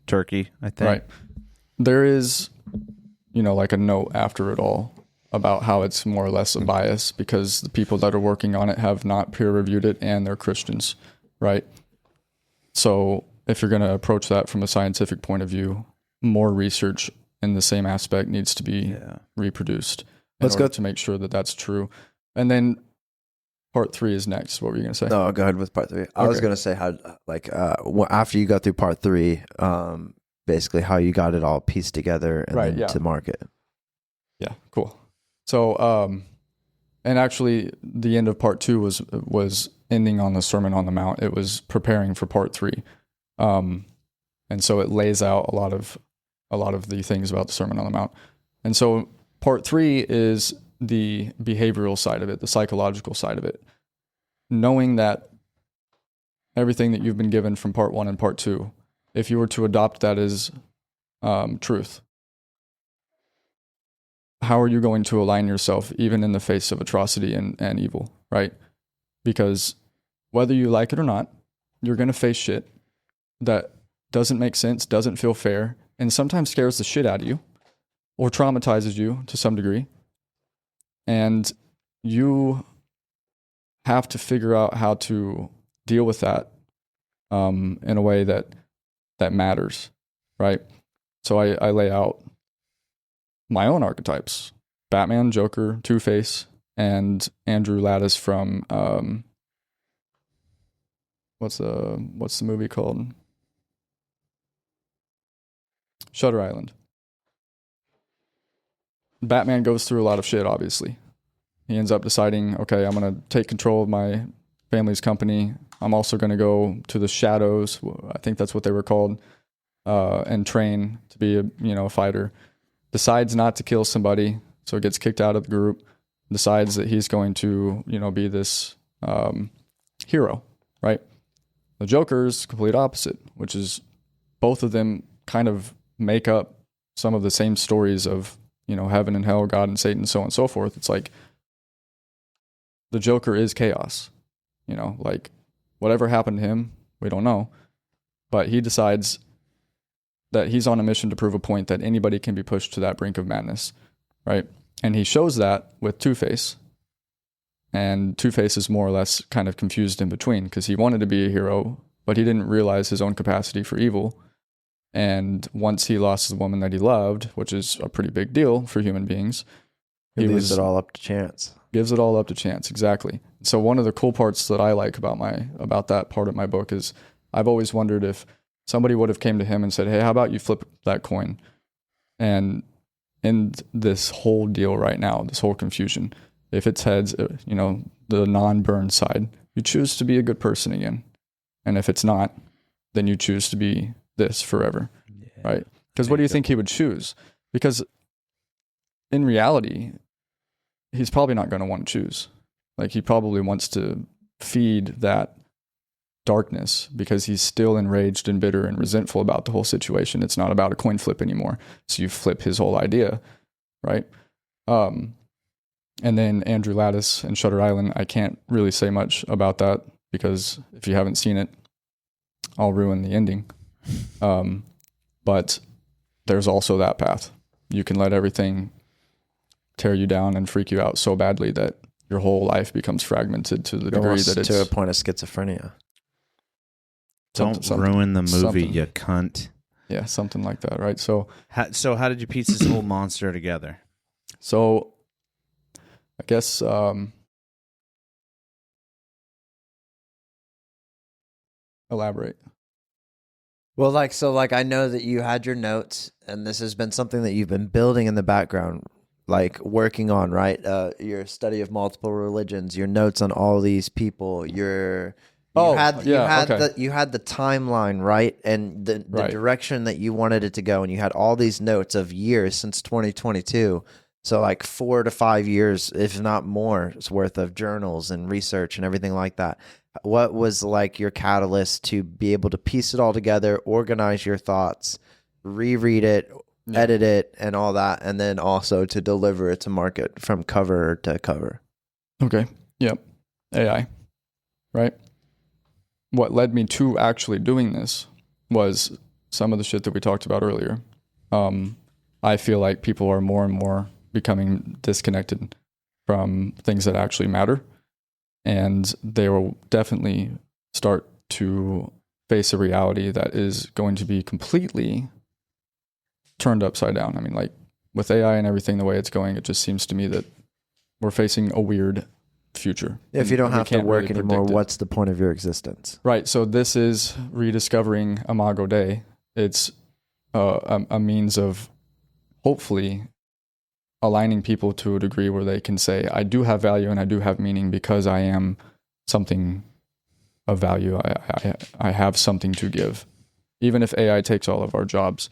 Turkey, I think. Right. There is, like a note after it all about how it's more or less a bias because the people that are working on it have not peer-reviewed it and they're Christians, right? So if you're going to approach that from a scientific point of view, more research in the same aspect needs to be reproduced in order to make sure that that's true. And then part 3 is next. What were you going to say? No, go ahead with part 3. I was going to say how, after you got through part 3, basically how you got it all pieced together and then to market. Yeah, cool. So, and actually the end of part 2 was ending on the Sermon on the Mount. It was preparing for part 3. And so it lays out a lot of the things about the Sermon on the Mount. And so part 3 is the behavioral side of it, the psychological side of it. Knowing that everything that you've been given from part 1 and part 2, if you were to adopt that as truth, how are you going to align yourself even in the face of atrocity and evil, right? Because whether you like it or not, you're going to face shit that doesn't make sense, doesn't feel fair, and sometimes scares the shit out of you or traumatizes you to some degree. And you have to figure out how to deal with that in a way that matters, right? So I lay out my own archetypes: Batman, Joker, Two-Face, and Andrew Lattice from what's the movie called? Shutter Island. Batman goes through a lot of shit, obviously. He ends up deciding, okay, I'm going to take control of my family's company. I'm also going to go to the shadows, I think that's what they were called, and train to be a fighter. Decides not to kill somebody, so gets kicked out of the group. Decides that he's going to, be this hero, right? The Joker's complete opposite, which is both of them kind of make up some of the same stories of, heaven and hell, God and Satan, so on and so forth. It's like the Joker is chaos, whatever happened to him, we don't know. But he decides that he's on a mission to prove a point that anybody can be pushed to that brink of madness, right? And he shows that with Two-Face. And Two-Face is more or less kind of confused in between because he wanted to be a hero, but he didn't realize his own capacity for evil. And once he lost the woman that he loved, which is a pretty big deal for human beings, he leaves it all up to chance. Gives it all up to chance, exactly. So one of the cool parts that I like about that part of my book is I've always wondered if somebody would have came to him and said, hey, how about you flip that coin? And in this whole deal right now, this whole confusion, if it's heads, the non-burned side, you choose to be a good person again. And if it's not, then you choose to be this forever, right? Because what do you think he would choose? Because in reality, he's probably not going to want to choose. Like, he probably wants to feed that darkness because he's still enraged and bitter and resentful about the whole situation. It's not about a coin flip anymore. So you flip his whole idea, right? And then Andrew Lattice and Shutter Island, I can't really say much about that because if you haven't seen it, I'll ruin the ending. But there's also that path. You can let everything tear you down and freak you out so badly that your whole life becomes fragmented to the degree Almost that it's to a point of schizophrenia. Don't ruin the movie, you cunt. Yeah, something like that, right? So how did you piece this whole monster together? So I guess elaborate. Well, I know that you had your notes, and this has been something that you've been building in the background, like working on, right? Your study of multiple religions, your notes on all these people, you had the timeline, right? And the direction that you wanted it to go, and you had all these notes of years since 2022. So like 4 to 5 years, if not more, worth of journals and research and everything like that. What was like your catalyst to be able to piece it all together, organize your thoughts, reread it, edit it, and all that, and then also to deliver it to market from cover to cover? Okay. Yep. AI. Right. What led me to actually doing this was some of the shit that we talked about earlier. I feel like people are more and more becoming disconnected from things that actually matter. And they will definitely start to face a reality that is going to be completely turned upside down. I mean, like with AI and everything, the way it's going, it just seems to me that we're facing a weird future. If you don't have to work anymore, what's the point of your existence? Right. So this is Rediscovering Imago Dei. It's a means of hopefully aligning people to a degree where they can say, I do have value and I do have meaning because I am something of value. I have something to give. Even if AI takes all of our jobs,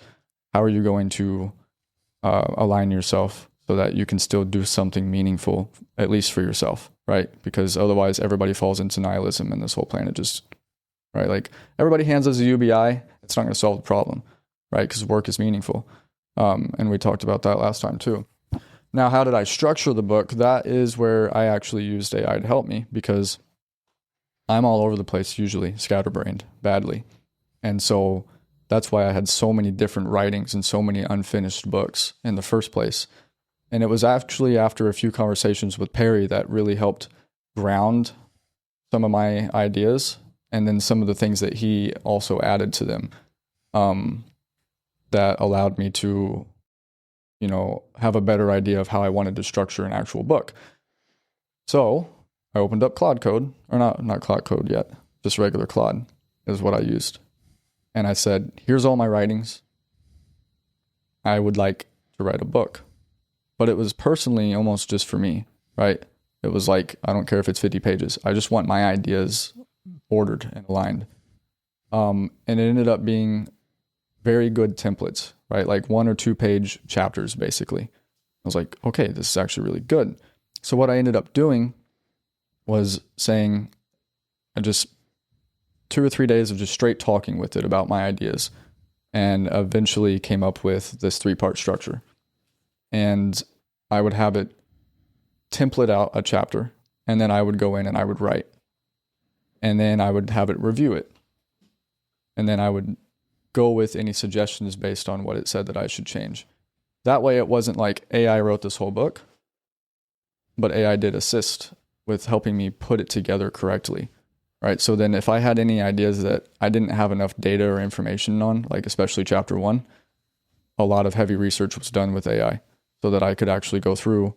how are you going to align yourself so that you can still do something meaningful, at least for yourself, right? Because otherwise everybody falls into nihilism and this whole planet just, right? Like everybody hands us a UBI, it's not going to solve the problem, right? Because work is meaningful. And we talked about that last time too. Now, how did I structure the book? That is where I actually used AI to help me because I'm all over the place, usually scatterbrained badly. And so that's why I had so many different writings and so many unfinished books in the first place. And it was actually after a few conversations with Perry that really helped ground some of my ideas and then some of the things that he also added to them that allowed me to have a better idea of how I wanted to structure an actual book. So I opened up Claude Code, or not Claude Code yet, just regular Claude is what I used. And I said, here's all my writings. I would like to write a book. But it was personally almost just for me, right? It was like, I don't care if it's 50 pages. I just want my ideas ordered and aligned. And it ended up being very good templates, right? Like 1 or 2 page chapters, basically. I was like, okay, this is actually really good. So what I ended up doing was saying, I just 2 or 3 days of just straight talking with it about my ideas, and eventually came up with this 3-part structure. And I would have it template out a chapter, and then I would go in and I would write. And then I would have it review it. And then I would go with any suggestions based on what it said that I should change. That way it wasn't like AI wrote this whole book, but AI did assist with helping me put it together correctly, right? So then if I had any ideas that I didn't have enough data or information on, like especially chapter 1, a lot of heavy research was done with AI so that I could actually go through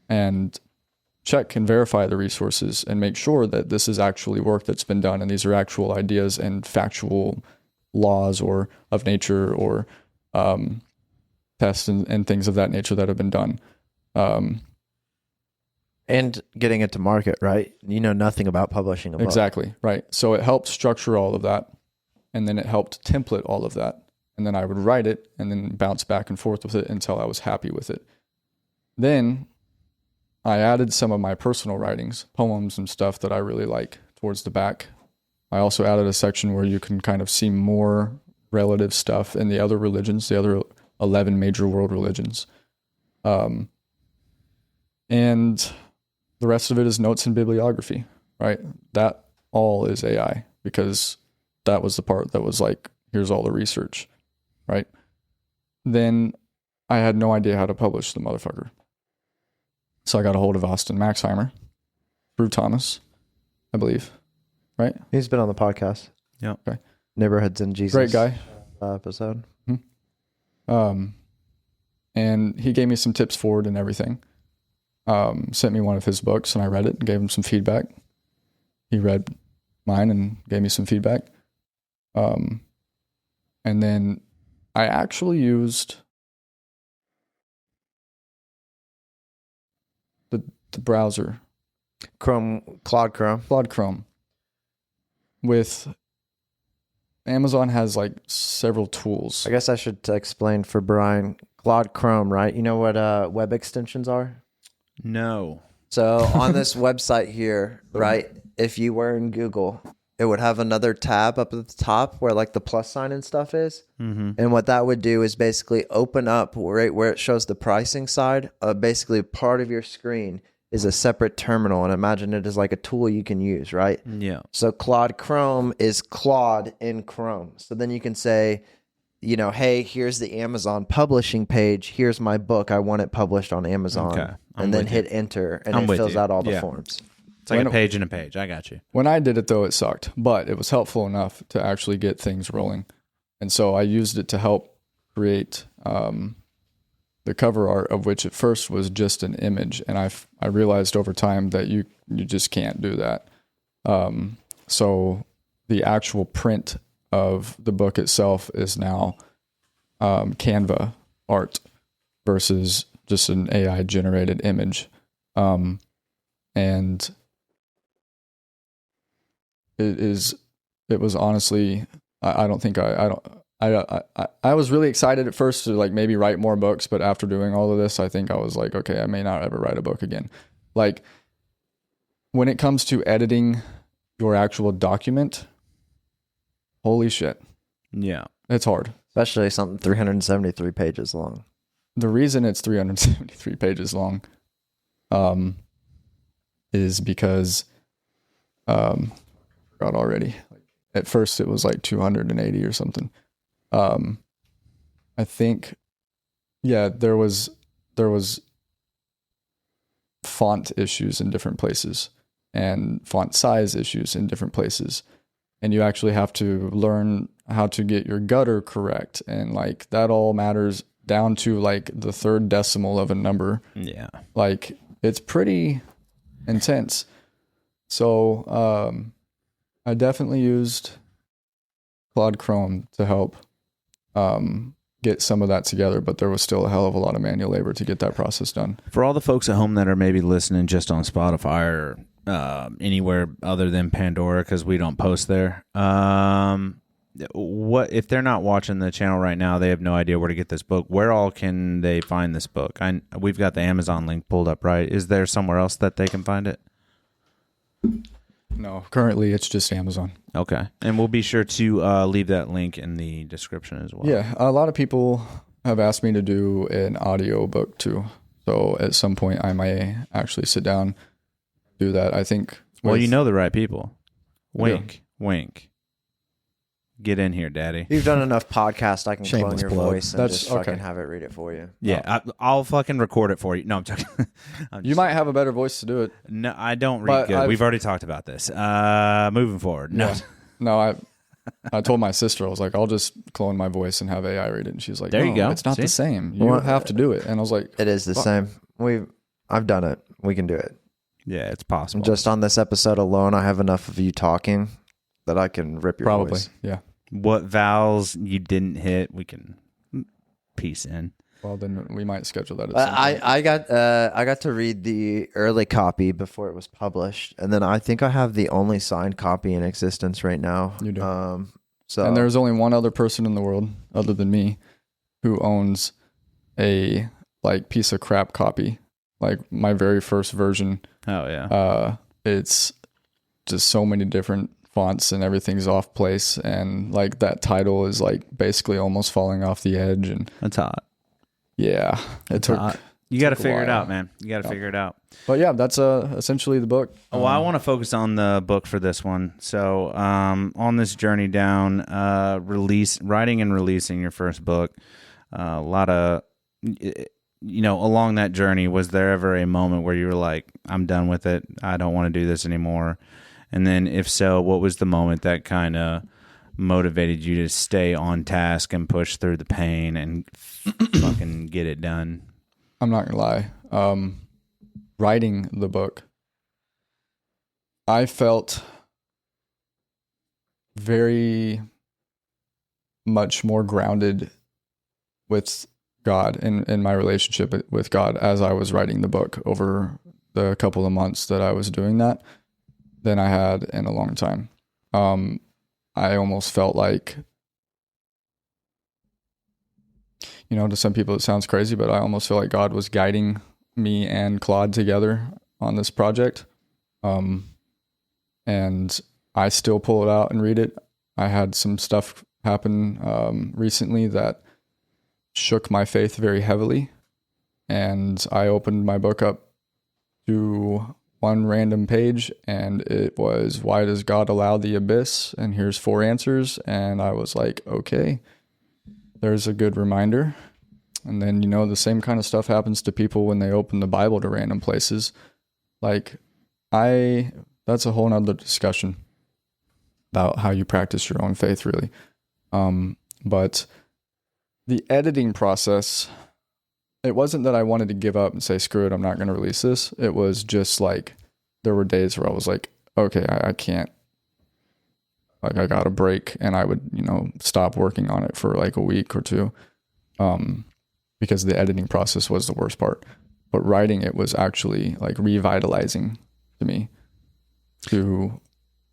and check and verify the resources and make sure that this is actually work that's been done and these are actual ideas and factual laws or of nature or tests and things of that nature that have been done. And getting it to market, right? You know nothing about publishing a book. Exactly, right. So it helped structure all of that, and then it helped template all of that. And then I would write it and then bounce back and forth with it until I was happy with it. Then I added some of my personal writings, poems and stuff that I really like towards the back. I also added a section where you can kind of see more relative stuff in the other religions, the other 11 major world religions. And the rest of it is notes and bibliography, right? That all is AI because that was the part that was like, here's all the research, right? Then I had no idea how to publish the motherfucker. So I got a hold of Austin Maxheimer through Thomas, I believe. Right? He's been on the podcast. Yeah. Okay. Neighborhoods in Jesus. Great guy. Episode. And he gave me some tips forward and everything. Sent me one of his books and I read it and gave him some feedback. He read mine and gave me some feedback. And then I actually used the browser. Claude Chrome. With Amazon has like several tools. I guess I should explain for Brian. Claude Chrome, right? You know what web extensions are? No. So on this website here, right, if you were in Google, it would have another tab up at the top where like the plus sign and stuff is. Mm-hmm. And what that would do is basically open up right where it shows the pricing side. Basically part of your screen is a separate terminal, and imagine it as like a tool you can use, right? Yeah. So Claude Chrome is Claude in Chrome. So then you can say, you know, hey, here's the Amazon publishing page. Here's my book. I want it published on Amazon. Okay. And then hit enter, and it fills out all the forms. It's like a page in a page. I got you. When I did it, though, it sucked. But it was helpful enough to actually get things rolling. And so I used it to help create the cover art, of which at first was just an image. And I realized over time that you just can't do that. So the actual print of the book itself is now Canva art versus just an AI generated image. And it was honestly, I was really excited at first to like maybe write more books, but after doing all of this, I think I was like, okay, I may not ever write a book again. Like when it comes to editing your actual document, holy shit. Yeah. It's hard. Especially something 373 pages long. The reason it's 373 pages long is because forgot already. At first it was like 280 or something. I think there was font issues in different places and font size issues in different places. And you actually have to learn how to get your gutter correct. And like that all matters down to like the third decimal of a number. Yeah. Like it's pretty intense. So I definitely used Claude Chrome to help get some of that together, but there was still a hell of a lot of manual labor to get that process done. For all the folks at home that are maybe listening just on Spotify or anywhere other than Pandora, because we don't post there, what if they're not watching the channel right now, they have no idea where to get this book. Where all can they find this book? We've got the Amazon link pulled up, right? Is there somewhere else that they can find it? No, currently it's just Amazon. Okay. And we'll be sure to leave that link in the description as well. Yeah, a lot of people have asked me to do an audio book too. So at some point I may actually sit down, do that. I think. Well, you know the right people. Wink, wink. Get in here, Daddy. You've done enough podcasts. I can clone your plug. voice and just fucking have it read it for you. Yeah, I'll fucking record it for you. No, I'm joking. You might have a better voice to do it. No, I don't read good. We've already talked about this. Moving forward. No. Yeah. No, I told my sister, I was like, I'll just clone my voice and have AI read it. And she's like, there you go. It's not the same. You have to do it. And I was like, it is the same. I've done it. We can do it. Yeah, it's possible. Just on this episode alone, I have enough of you talking that I can rip your voice. Yeah. What vowels you didn't hit, we can piece in. Well, then we might schedule that. At some point. I got to read the early copy before it was published, and then I think I have the only signed copy in existence right now. You do. And there's only one other person in the world, other than me, who owns a like piece of crap copy, like my very first version. Oh yeah. It's just so many different fonts and everything's off place, and like that title is like basically almost falling off the edge, and that's hot. Yeah, it took. Hot. You got to figure it out, man. You got to figure it out. But yeah, that's essentially the book. Well, I want to focus on the book for this one. So, on this journey down, writing and releasing your first book, a lot of along that journey, was there ever a moment where you were like, I'm done with it, I don't want to do this anymore? And then if so, what was the moment that kind of motivated you to stay on task and push through the pain and fucking get it done? I'm not gonna lie. Writing the book, I felt very much more grounded with God in my relationship with God as I was writing the book over the couple of months that I was doing that than I had in a long time. I almost felt like, to some people it sounds crazy, but I almost feel like God was guiding me and Claude together on this project. And I still pull it out and read it. I had some stuff happen recently that shook my faith very heavily. And I opened my book up to one random page, and it was, why does God allow the abyss? And here's 4 answers. And I was like, okay, there's a good reminder. And then, the same kind of stuff happens to people when they open the Bible to random places. Like, that's a whole nother discussion about how you practice your own faith, really. But the editing process, it wasn't that I wanted to give up and say, screw it, I'm not going to release this. It was just like, there were days where I was like, okay, I can't, like, I got a break, and I would, stop working on it for like a week or 2, because the editing process was the worst part. But writing it was actually like revitalizing to me,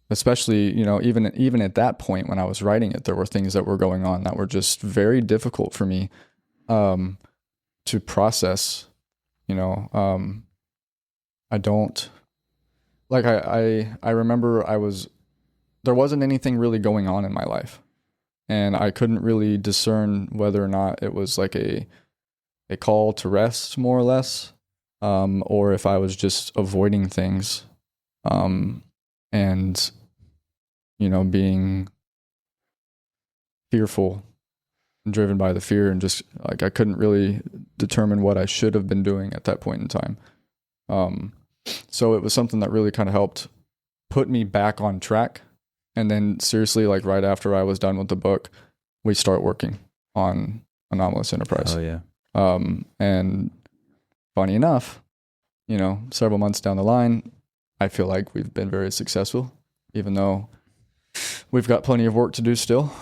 especially, even at that point when I was writing it, there were things that were going on that were just very difficult for me to process. I don't, like, I remember there wasn't anything really going on in my life, and I couldn't really discern whether or not it was like a call to rest, more or less, or if I was just avoiding things, and being fearful and driven by the fear, and just like I couldn't really determine what I should have been doing at that point in time. So it was something that really kind of helped put me back on track. And then seriously, like right after I was done with the book, we start working on Anomalous Enterprise. Oh yeah. And funny enough, several months down the line, I feel like we've been very successful, even though we've got plenty of work to do still.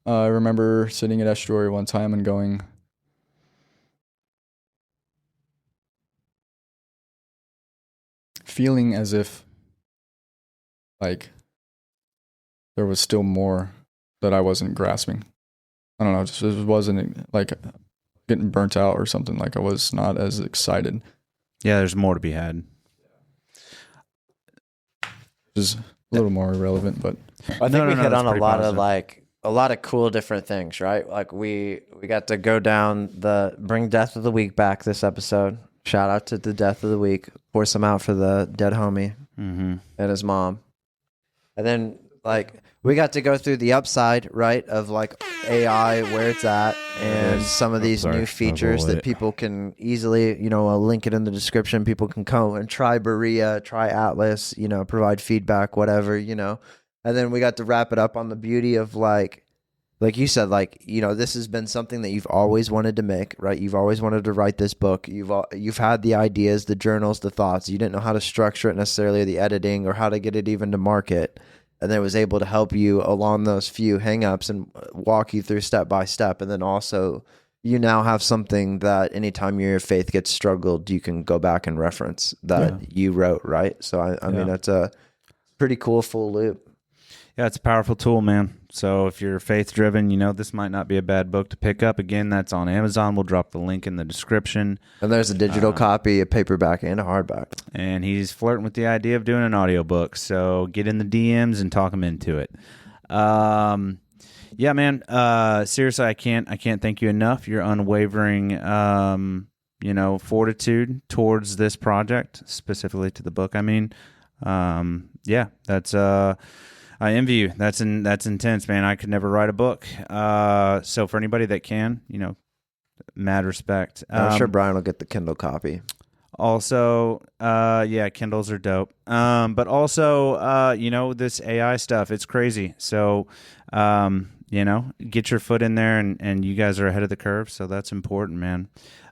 I remember sitting at Estuary one time and going, feeling as if like there was still more that I wasn't grasping. I don't know, it wasn't like getting burnt out or something. Like I was not as excited. Yeah, there's more to be had. Is a little more irrelevant, but I think we hit on a lot of cool different things, right? Like we got to go down bring Death of the Week back this episode. Shout out to the Death of the Week. Pour some out for the dead homie and his mom. And then like we got to go through the upside, right, of like AI, where it's at, and some of these new features that people can easily, I'll link it in the description. People can come and try Berea, try Atlas, provide feedback, whatever, And then we got to wrap it up on the beauty of like you said, like, this has been something that you've always wanted to make, right? You've always wanted to write this book. You've had the ideas, the journals, the thoughts. You didn't know how to structure it necessarily, the editing, or how to get it even to market. And then it was able to help you along those few hangups and walk you through step by step. And then also you now have something that anytime your faith gets struggled, you can go back and reference that you wrote, right? So I mean, that's a pretty cool full loop. Yeah, it's a powerful tool, man. So if you're faith driven, this might not be a bad book to pick up. Again, that's on Amazon. We'll drop the link in the description. And there's a digital copy, a paperback, and a hardback. And he's flirting with the idea of doing an audiobook. So get in the DMs and talk him into it. Yeah, man. Seriously, I can't thank you enough. Your unwavering, fortitude towards this project, specifically to the book. I mean, yeah, that's I envy you. That's intense, man. I could never write a book. So for anybody that can, Mad respect. I'm sure Brian will get the Kindle copy. Also, yeah, Kindles are dope. But also, this AI stuff, it's crazy. So, get your foot in there, and you guys are ahead of the curve. So that's important, man.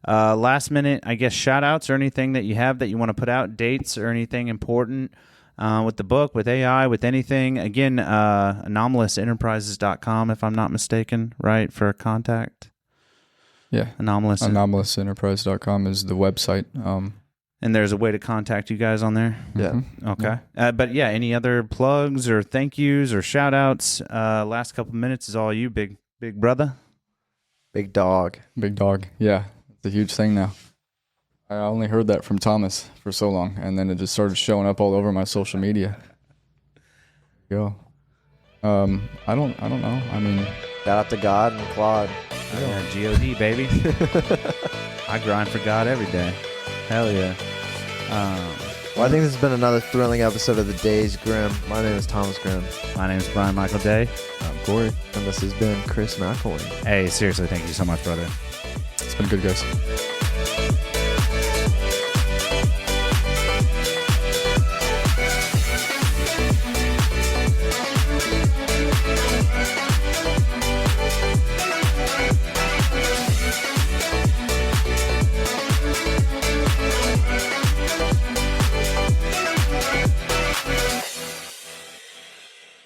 Last minute, I guess, shout outs or anything that you have that you want to put out, dates or anything important with the book, with AI, with anything. Again, anomalousenterprises.com, if I'm not mistaken, right, for contact. Yeah. Anomalousenterprise.com is the website. And there's a way to contact you guys on there? Yeah. Mm-hmm. Okay. But yeah, any other plugs or thank yous or shout outs? Last couple minutes is all you, big brother. Big dog. Big dog. Yeah. It's a huge thing now. I only heard that from Thomas for so long, and then it just started showing up all over my social media. Go. I don't know. I mean, shout out to God and Claude. Yeah, G-O-D, baby. I grind for God every day. Hell yeah. Well, I think this has been another thrilling episode of the Days Grimm. My name is Thomas Grimm. My name is Brian Michael Day. I'm Corey. And this has been Chris McElwain. Hey, seriously, thank you so much, brother. It's been good, guys.